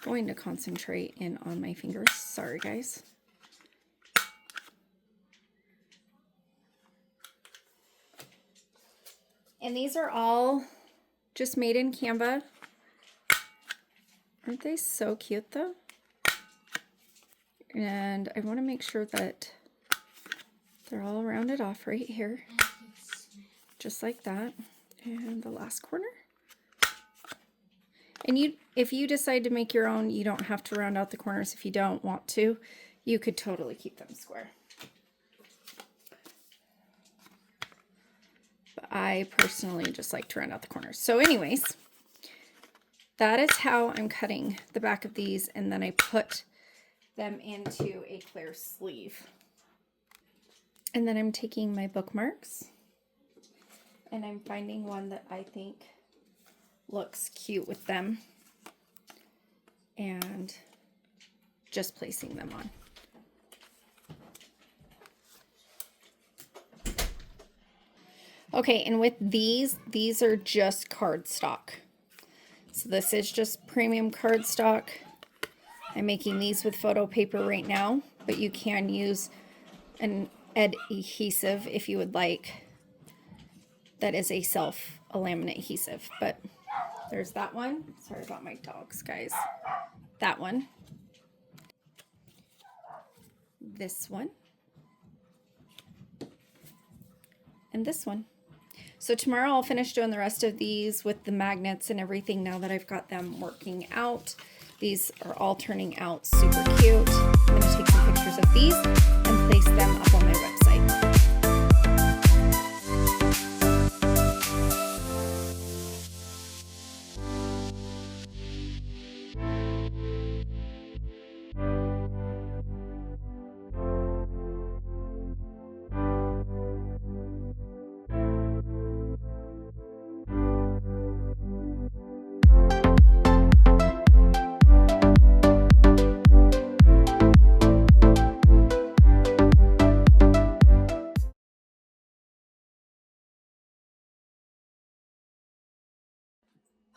going to concentrate in on my fingers. Sorry guys. And these are all just made in Canva. Aren't they so cute though? And I want to make sure that they're all rounded off right here, just like that. And the last corner. And if you decide to make your own, you don't have to round out the corners if you don't want to. You could totally keep them square. But I personally just like to round out the corners. So anyways, that is how I'm cutting the back of these, and then I put them into a clear sleeve. And then I'm taking my bookmarks, and I'm finding one that I think looks cute with them, and just placing them on. Okay, and with these are just cardstock. So this is just premium cardstock. I'm making these with photo paper right now, but you can use an adhesive if you would like. That is a laminate adhesive, but there's that one. Sorry about my dogs, guys. That one. This one. And this one. So tomorrow I'll finish doing the rest of these with the magnets and everything now that I've got them working out. These are all turning out super cute. I'm going to take some pictures of these and place them up on my website.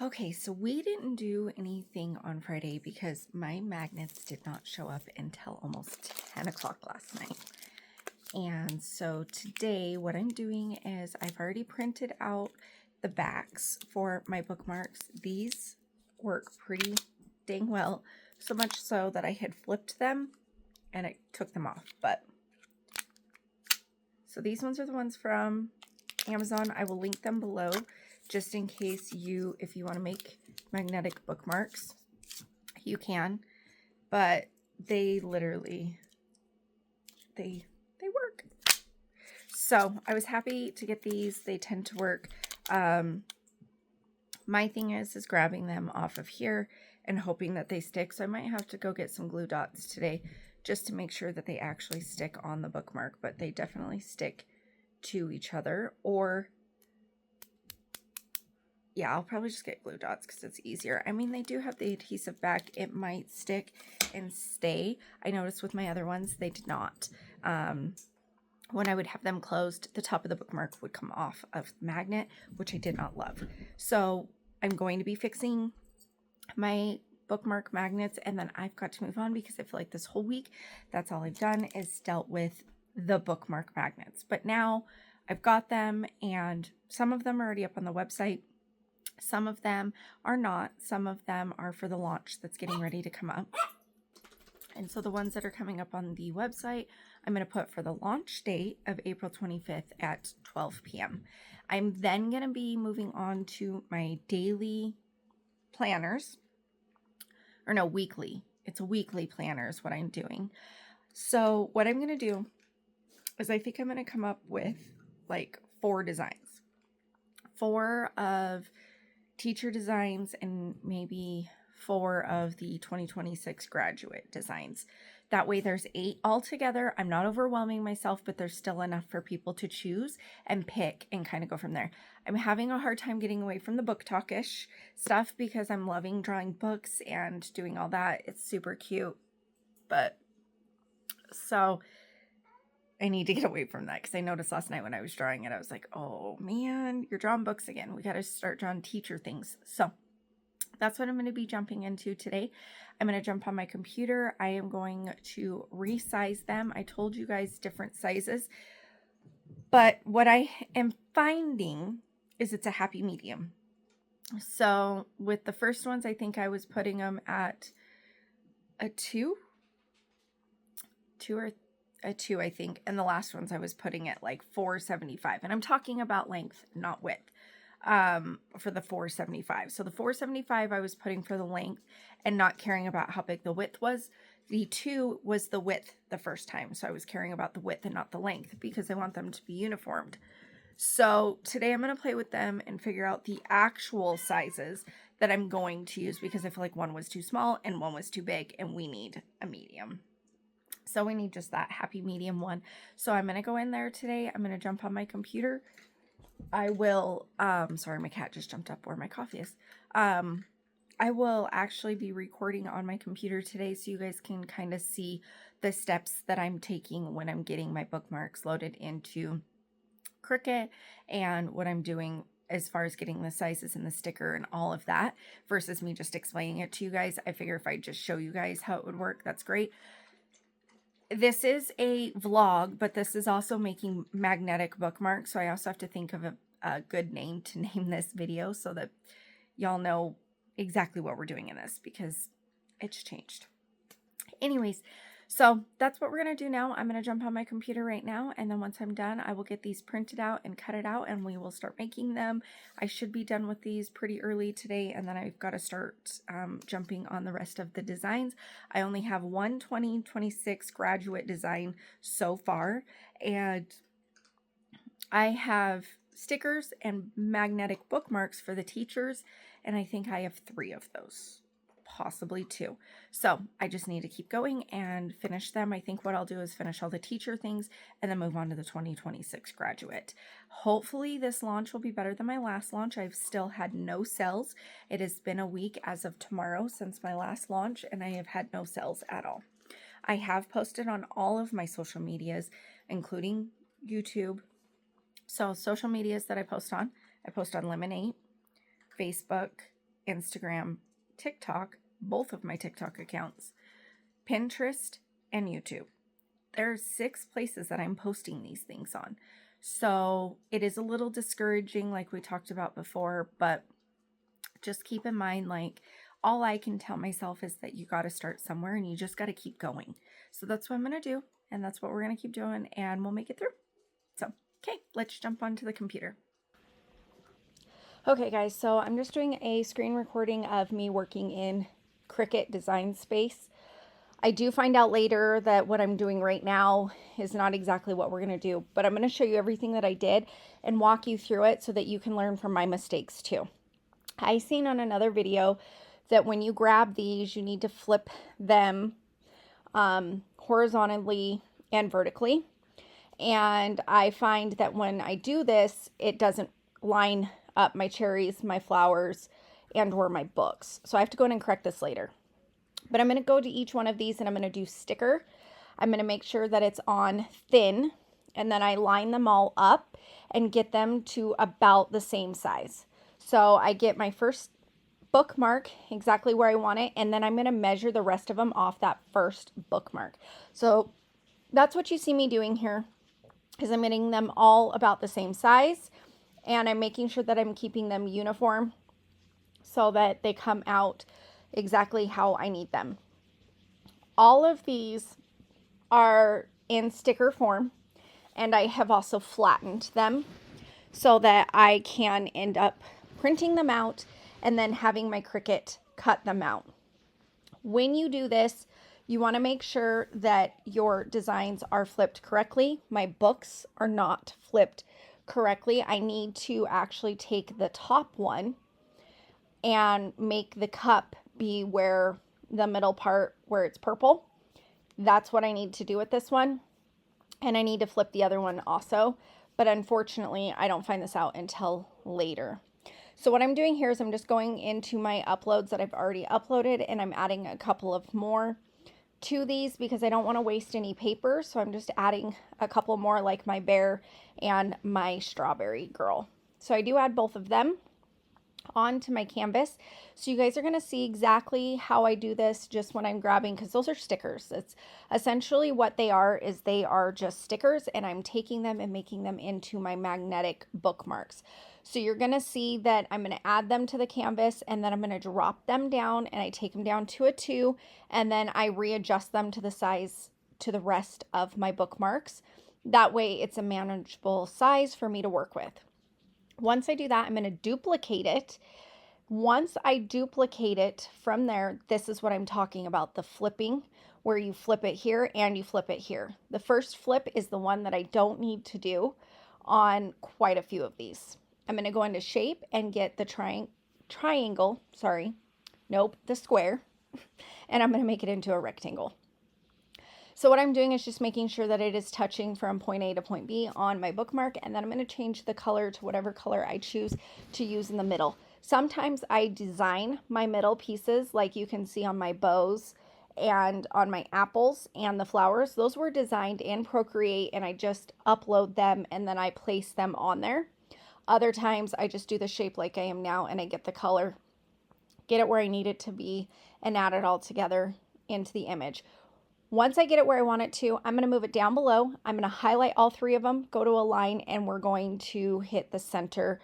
Okay, so we didn't do anything on Friday because my magnets did not show up until almost 10 o'clock last night. And so today what I'm doing is I've already printed out the backs for my bookmarks. These work pretty dang well, so much so that I had flipped them and I took them off. But so these ones are the ones from Amazon. I will link them below just in case if you want to make magnetic bookmarks, you can. But they literally, they work. So I was happy to get these. They tend to work. My thing is grabbing them off of here and hoping that they stick. So I might have to go get some glue dots today just to make sure that they actually stick on the bookmark, but they definitely stick to each other. Or yeah, I'll probably just get glue dots because it's easier. I mean, they do have the adhesive back. It might stick and stay. I noticed with my other ones, they did not. When I would have them closed, the top of the bookmark would come off of the magnet, which I did not love. So I'm going to be fixing my bookmark magnets, and then I've got to move on because I feel like this whole week, that's all I've done is dealt with the bookmark magnets. But now I've got them, and some of them are already up on the website. Some of them are not. Some of them are for the launch that's getting ready to come up. And so the ones that are coming up on the website, I'm going to put for the launch date of April 25th at 12 p.m. I'm then going to be moving on to my daily planners. Or no, weekly. It's a weekly planner is what I'm doing. So what I'm going to do is I think I'm going to come up with like 4 designs. 4 of teacher designs and maybe 4 of the 2026 graduate designs. That way there's 8 altogether. I'm not overwhelming myself, but there's still enough for people to choose and pick and kind of go from there. I'm having a hard time getting away from the book talkish stuff because I'm loving drawing books and doing all that. It's super cute. But so I need to get away from that because I noticed last night when I was drawing it, I was like, oh man, you're drawing books again. We got to start drawing teacher things. So that's what I'm going to be jumping into today. I'm going to jump on my computer. I am going to resize them. I told you guys different sizes, but what I am finding is it's a happy medium. So with the first ones, I think I was putting them at a 2 or a 2, I think. And the last ones I was putting at like 475. And I'm talking about length, not width, for the 475. So the 475 I was putting for the length and not caring about how big the width was. The 2 was the width the first time. So I was caring about the width and not the length because I want them to be uniformed. So today I'm going to play with them and figure out the actual sizes that I'm going to use because I feel like one was too small and one was too big and we need a medium. So we need just that happy medium one. So I'm going to go in there today. I'm going to jump on my computer. I will, sorry, my cat just jumped up where my coffee is. I will actually be recording on my computer today so you guys can kind of see the steps that I'm taking when I'm getting my bookmarks loaded into Cricut and what I'm doing as far as getting the sizes and the sticker and all of that versus me just explaining it to you guys. I figure if I just show you guys how it would work, that's great. This is a vlog, but this is also making magnetic bookmarks. So I also have to think of a good name to name this video so that y'all know exactly what we're doing in this because it's changed. Anyways, so that's what we're going to do now. I'm going to jump on my computer right now, and then once I'm done, I will get these printed out and cut it out, and we will start making them. I should be done with these pretty early today, and then I've got to start jumping on the rest of the designs. I only have one 2026 graduate design so far, and I have stickers and magnetic bookmarks for the teachers, and I think I have 3 of those. Possibly 2. So I just need to keep going and finish them. I think what I'll do is finish all the teacher things and then move on to the 2026 graduate. Hopefully this launch will be better than my last launch. I've still had no sales. It has been a week as of tomorrow since my last launch, and I have had no sales at all. I have posted on all of my social medias, including YouTube. So social medias that I post on Lemonade, Facebook, Instagram, TikTok, both of my TikTok accounts, Pinterest, and YouTube. There are 6 places that I'm posting these things on. So it is a little discouraging like we talked about before, but just keep in mind, like, all I can tell myself is that you got to start somewhere and you just got to keep going. So that's what I'm going to do, and that's what we're going to keep doing, and we'll make it through. So, okay, let's jump onto the computer. Okay guys, so I'm just doing a screen recording of me working in Cricut Design Space. I do find out later that what I'm doing right now is not exactly what we're going to do, but I'm going to show you everything that I did and walk you through it so that you can learn from my mistakes too. I seen on another video that when you grab these, you need to flip them horizontally and vertically. And I find that when I do this, it doesn't line up my cherries, my flowers, and or my books. So I have to go in and correct this later. But I'm going to go to each one of these and I'm going to do sticker. I'm going to make sure that it's on thin, and then I line them all up and get them to about the same size. So I get my first bookmark exactly where I want it, and then I'm going to measure the rest of them off that first bookmark. So that's what you see me doing here, is I'm getting them all about the same size. And I'm making sure that I'm keeping them uniform so that they come out exactly how I need them. All of these are in sticker form, and I have also flattened them so that I can end up printing them out and then having my Cricut cut them out. When you do this, you want to make sure that your designs are flipped correctly. My books are not flipped correctly. I need to actually take the top one and make the cup be where the middle part where it's purple. That's what I need to do with this one. And I need to flip the other one also. But unfortunately, I don't find this out until later. So what I'm doing here is I'm just going into my uploads that I've already uploaded, and I'm adding a couple of more to these because I don't want to waste any paper. So I'm just adding a couple more, like my bear and my strawberry girl. So I do add both of them onto my canvas. So you guys are going to see exactly how I do this just when I'm grabbing, because those are stickers. It's essentially what they are, is they are just stickers, and I'm taking them and making them into my magnetic bookmarks. So you're going to see that I'm going to add them to the canvas, and then I'm going to drop them down, and I take them down to a 2, and then I readjust them to the size to the rest of my bookmarks. That way it's a manageable size for me to work with. Once I do that, I'm going to duplicate it. Once I duplicate it from there, this is what I'm talking about, the flipping, where you flip it here and you flip it here. The first flip is the one that I don't need to do on quite a few of these. I'm going to go into shape and get the triangle, the square, and I'm going to make it into a rectangle. So what I'm doing is just making sure that it is touching from point A to point B on my bookmark, and then I'm going to change the color to whatever color I choose to use in the middle. Sometimes I design my middle pieces like you can see on my bows and on my apples and the flowers. Those were designed in Procreate, and I just upload them and then I place them on there. Other times I just do the shape like I am now, and I get the color, get it where I need it to be, and add it all together into the image. Once I get it where I want it to, I'm going to move it down below. I'm going to highlight all three of them, go to a line, and we're going to hit the center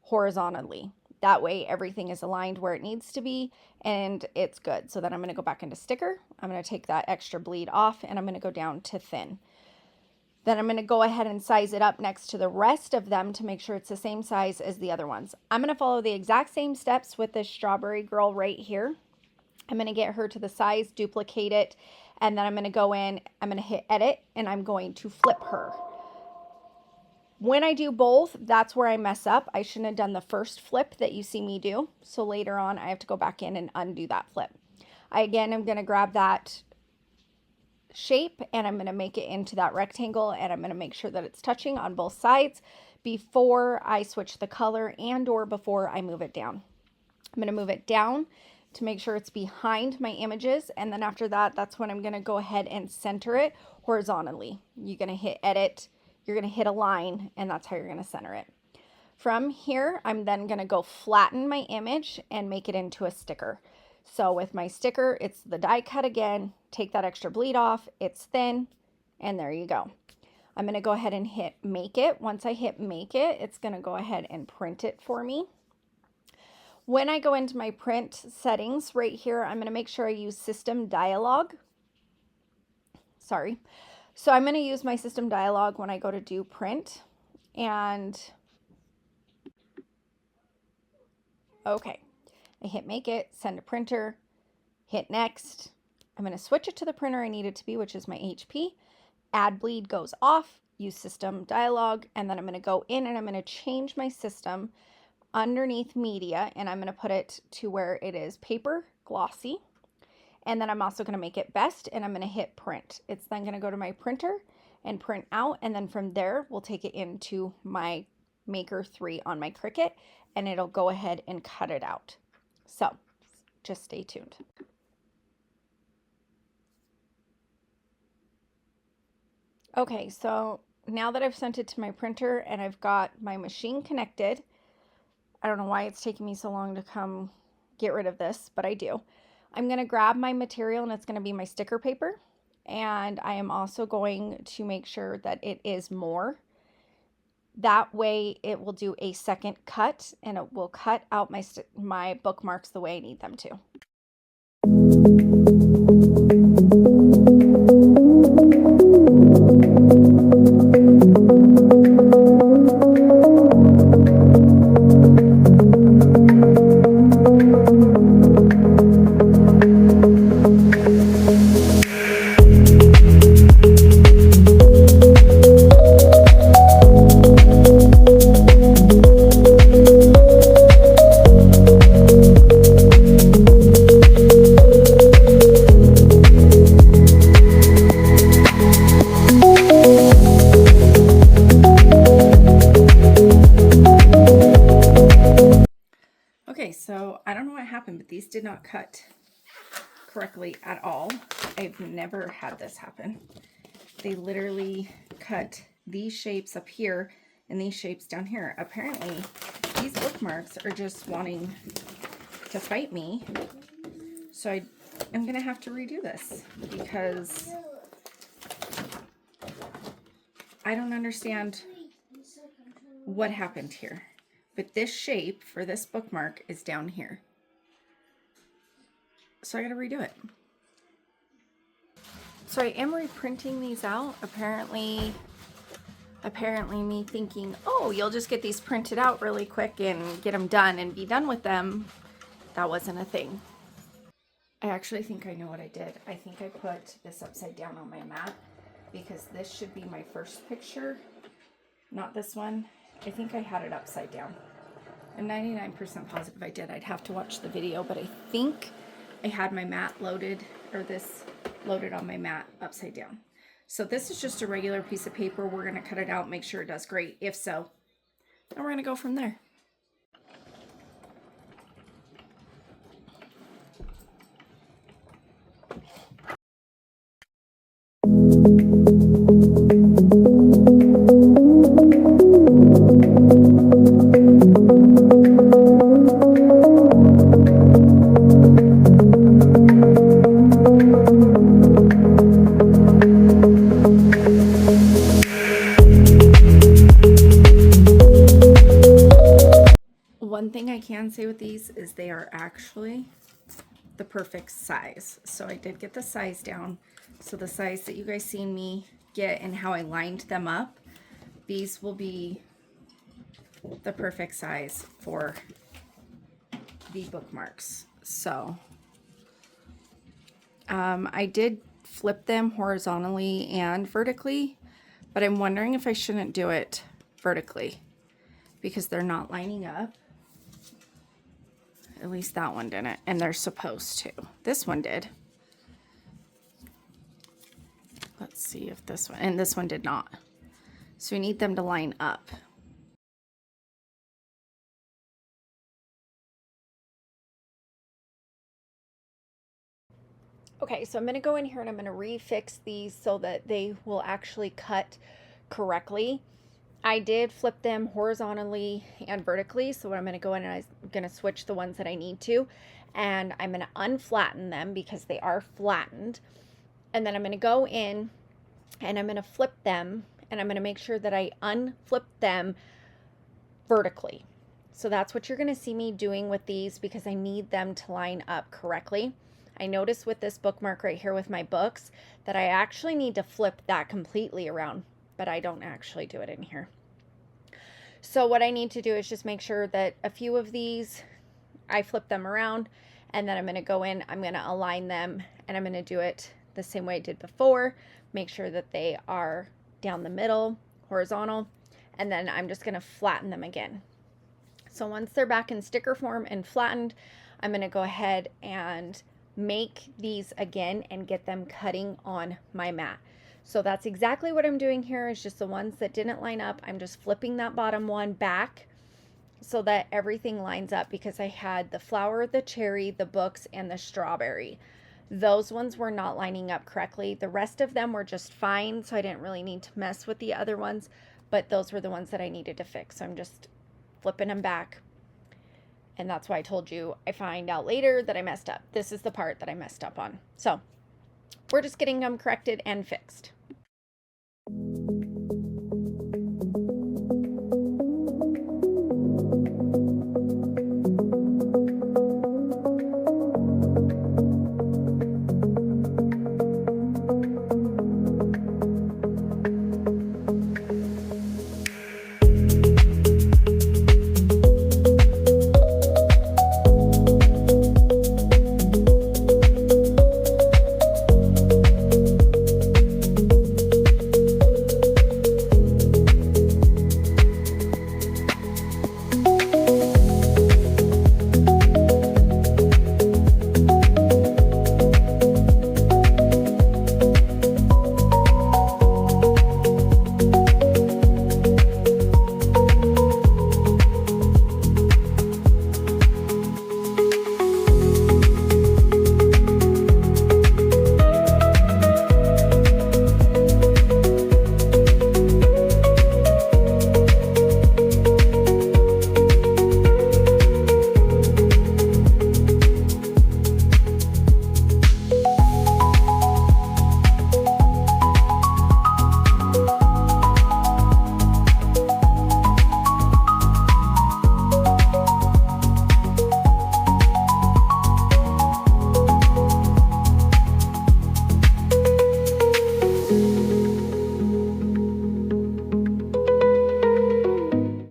horizontally. That way everything is aligned where it needs to be and it's good. So then I'm going to go back into sticker. I'm going to take that extra bleed off and I'm going to go down to thin. Then I'm going to go ahead and size it up next to the rest of them to make sure it's the same size as the other ones. I'm going to follow the exact same steps with this strawberry girl right here. I'm going to get her to the size, duplicate it, and then I'm going to go in, I'm going to hit edit, and I'm going to flip her. When I do both, that's where I mess up. I shouldn't have done the first flip that you see me do. So later on, I have to go back in and undo that flip. Again, I'm going to grab that shape and I'm going to make it into that rectangle, and I'm going to make sure that it's touching on both sides before I switch the color and or before I move it down. I'm going to move it down to make sure it's behind my images, and then after that, that's when I'm going to go ahead and center it horizontally. You're going to hit edit, you're going to hit align, and that's how you're going to center it. From here, I'm then going to go flatten my image and make it into a sticker. So with my sticker, it's the die cut again, take that extra bleed off, it's thin, and there you go. I'm going to go ahead and hit make it. Once I hit make it, it's going to go ahead and print it for me. When I go into my print settings right here, I'm going to make sure I use system dialog. Sorry. So I'm going to use my system dialog when I go to do print. And okay, I hit make it, send to printer, hit next. I'm going to switch it to the printer I need it to be, which is my HP. Add bleed goes off, use system dialog, and then I'm going to go in and I'm going to change my system underneath media, and I'm going to put it to where it is paper glossy, and then I'm also going to make it best, and I'm going to hit print. It's then going to go to my printer and print out, and then from there we'll take it into my Maker 3 on my Cricut, and it'll go ahead and cut it out. So just stay tuned. Okay, so now that I've sent it to my printer and I've got my machine connected, I don't know why it's taking me so long to come get rid of this, but I do. I'm going to grab my material, and it's going to be my sticker paper. And I am also going to make sure that it is more. That way it will do a second cut, and it will cut out my bookmarks the way I need them to. Okay, so I don't know what happened, but these did not cut correctly at all. I've never had this happen. They literally cut these shapes up here and these shapes down here. Apparently, these bookmarks are just wanting to fight me. So I'm going to have to redo this because I don't understand what happened here. But this shape for this bookmark is down here. So I gotta redo it. So I am reprinting these out. Apparently me thinking, oh, you'll just get these printed out really quick and get them done and be done with them. That wasn't a thing. I actually think I know what I did. I think I put this upside down on my mat because this should be my first picture, not this one. I think I had it upside down. I'm 99% positive I did. I'd have to watch the video, but I think I had my mat loaded, or this loaded on my mat upside down. So this is just a regular piece of paper. We're going to cut it out, make sure it does great. If so, then we're going to go from there. one thing I can say with these is they are actually the perfect size. So I did get the size down. So the size that you guys seen me get and how I lined them up, these will be the perfect size for the bookmarks. So I did flip them horizontally and vertically, but I'm wondering if I shouldn't do it vertically because they're not lining up. At least that one didn't, and they're supposed to. This one did. Let's see if this one, and this one did not. So we need them to line up. Okay, so I'm going to go in here and I'm going to refix these so that they will actually cut correctly. I did flip them horizontally and vertically, so what I'm going to go in and I'm going to switch the ones that I need to, and I'm going to unflatten them because they are flattened, and then I'm going to go in and I'm going to flip them, and I'm going to make sure that I unflip them vertically. So that's what you're going to see me doing with these because I need them to line up correctly. I noticed with this bookmark right here with my books that I actually need to flip that completely around, but I don't actually do it in here. So what I need to do is just make sure that a few of these, I flip them around, and then I'm going to go in, I'm going to align them, and I'm going to do it the same way I did before. Make sure that they are down the middle, horizontal, and then I'm just going to flatten them again. So once they're back in sticker form and flattened, I'm going to go ahead and make these again and get them cutting on my mat. So that's exactly what I'm doing here, is just the ones that didn't line up. I'm just flipping that bottom one back so that everything lines up, because I had the flower, the cherry, the books, and the strawberry. Those ones were not lining up correctly. The rest of them were just fine, so I didn't really need to mess with the other ones, but those were the ones that I needed to fix. So I'm just flipping them back. And that's why I told you I find out later that I messed up. This is the part that I messed up on. So we're just getting them corrected and fixed.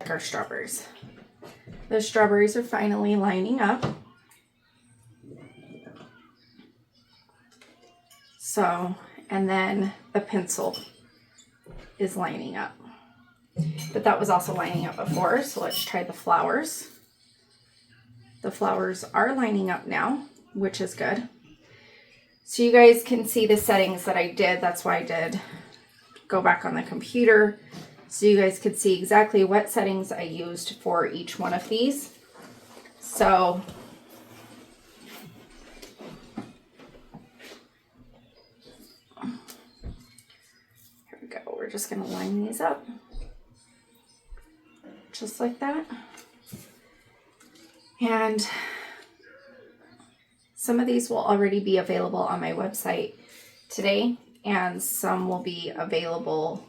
Our strawberries. The strawberries are finally lining up. So, and then the pencil is lining up. But that was also lining up before, so let's try the flowers. The flowers are lining up now, which is good. So you guys can see the settings that I did. That's why I did go back on the computer, so you guys could see exactly what settings I used for each one of these. So here we go. We're just going to line these up just like that. And some of these will already be available on my website today, and some will be available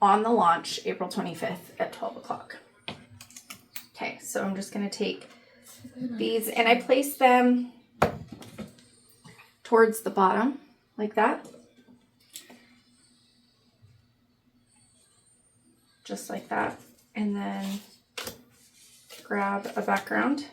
on the launch April 25th at 12 o'clock. Okay, So I'm just going to take these and I place them towards the bottom like that. Just like that. And then grab a background.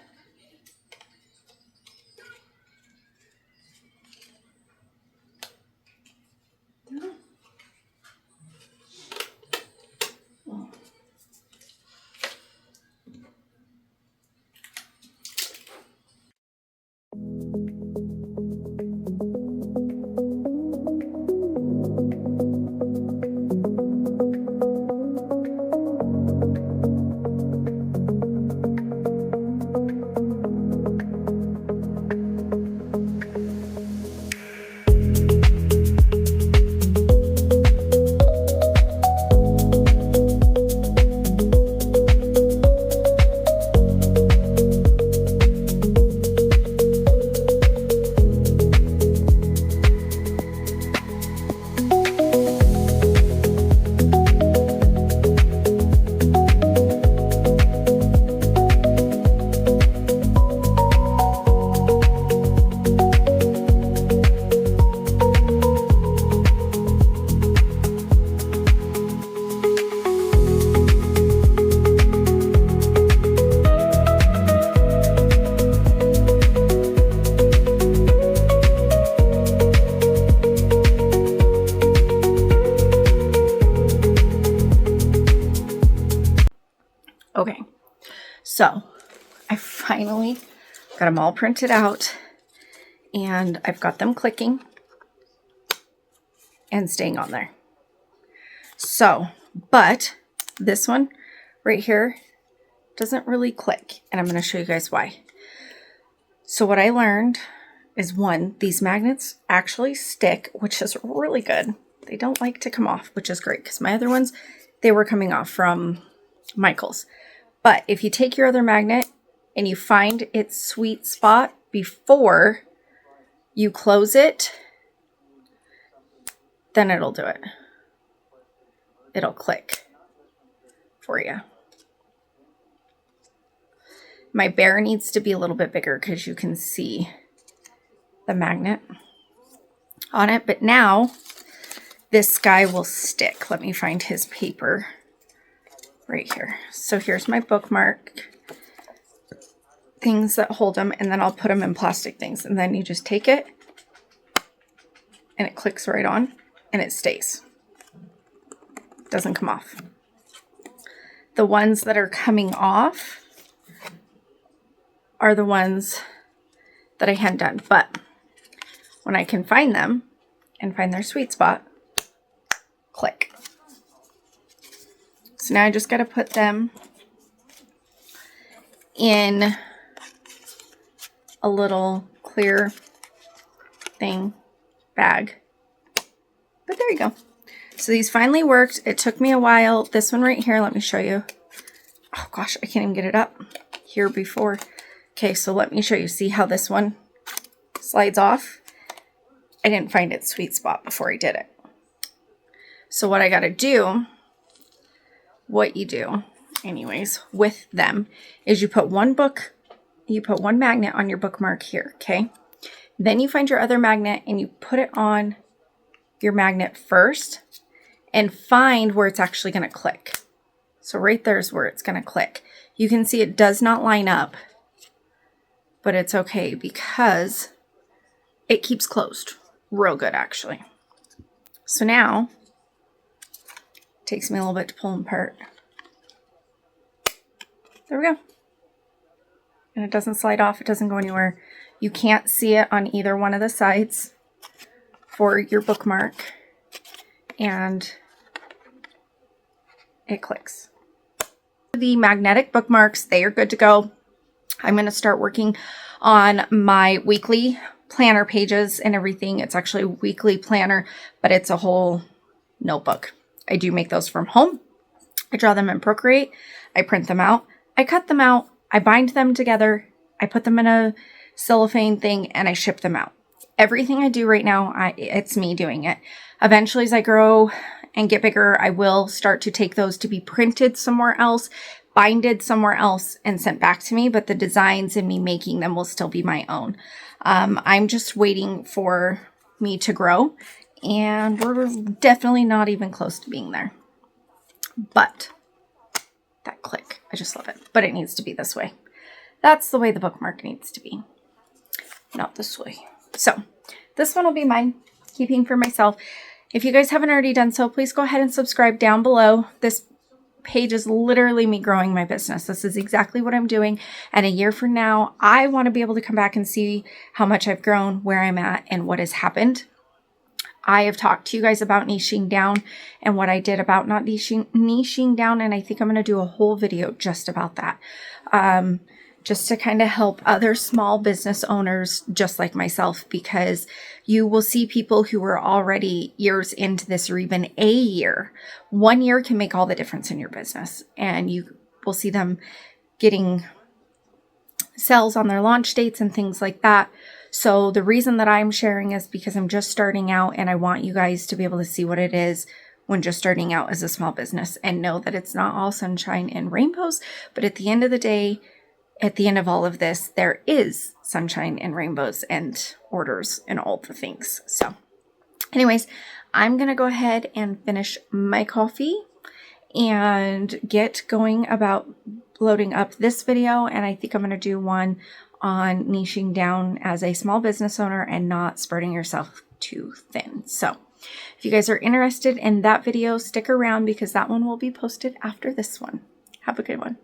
Okay, so I finally got them all printed out and I've got them clicking and staying on there. So, but this one right here doesn't really click, and I'm going to show you guys why. So what I learned is, one, these magnets actually stick, which is really good. They don't like to come off, which is great, because my other ones, they were coming off from Michael's. But if you take your other magnet and you find its sweet spot before you close it, then it'll do it. It'll click for you. My bear needs to be a little bit bigger because you can see the magnet on it. But now this guy will stick. Let me find his paper right here. So here's my bookmark things that hold them, and then I'll put them in plastic things. And then you just take it and it clicks right on and it stays. Doesn't come off. The ones that are coming off are the ones that I hadn't done. But when I can find them and find their sweet spot, click. So now I just got to put them in a little clear thing, bag. But there you go. So these finally worked. It took me a while. This one right here, let me show you. Oh gosh, I can't even get it up here before. Okay, so let me show you. See how this one slides off? I didn't find its sweet spot before I did it. So what I got to do, what you do anyways with them, is you put one magnet on your bookmark here, okay? Then you find your other magnet and you put it on your magnet first and find where it's actually going to click. So right there is where it's going to click. You can see it does not line up, but it's okay because it keeps closed real good actually. So now it takes me a little bit to pull them apart. There we go. And it doesn't slide off. It doesn't go anywhere. You can't see it on either one of the sides for your bookmark. And it clicks. The magnetic bookmarks, they are good to go. I'm going to start working on my weekly planner pages and everything. It's actually a weekly planner, but it's a whole notebook. I do make those from home. I draw them in Procreate. I print them out. I cut them out. I bind them together. I put them in a cellophane thing and I ship them out. Everything I do right now, it's me doing it. Eventually, as I grow and get bigger, I will start to take those to be printed somewhere else. binded somewhere else and sent back to me, but the designs and me making them will still be my own. I'm just waiting for me to grow, and we're definitely not even close to being there. But that click, I just love it. But it needs to be this way. That's the way the bookmark needs to be, not this way. So this one will be mine, keeping for myself. If you guys haven't already done so, please go ahead and subscribe down below. This page is literally me growing my business. This is exactly what I'm doing. And a year from now, I want to be able to come back and see how much I've grown, where I'm at, and what has happened. I have talked to you guys about niching down and what I did about not niching down. And I think I'm going to do a whole video just about that. Just to kind of help other small business owners just like myself, because you will see people who are already years into this or even a year. 1 year can make all the difference in your business, and you will see them getting sales on their launch dates and things like that. So the reason that I'm sharing is because I'm just starting out, and I want you guys to be able to see what it is when just starting out as a small business, and know that it's not all sunshine and rainbows, but at the end of the day, at the end of all of this, there is sunshine and rainbows and orders and all the things. So anyways, I'm going to go ahead and finish my coffee and get going about loading up this video. And I think I'm going to do one on niching down as a small business owner and not spreading yourself too thin. So if you guys are interested in that video, stick around because that one will be posted after this one. Have a good one.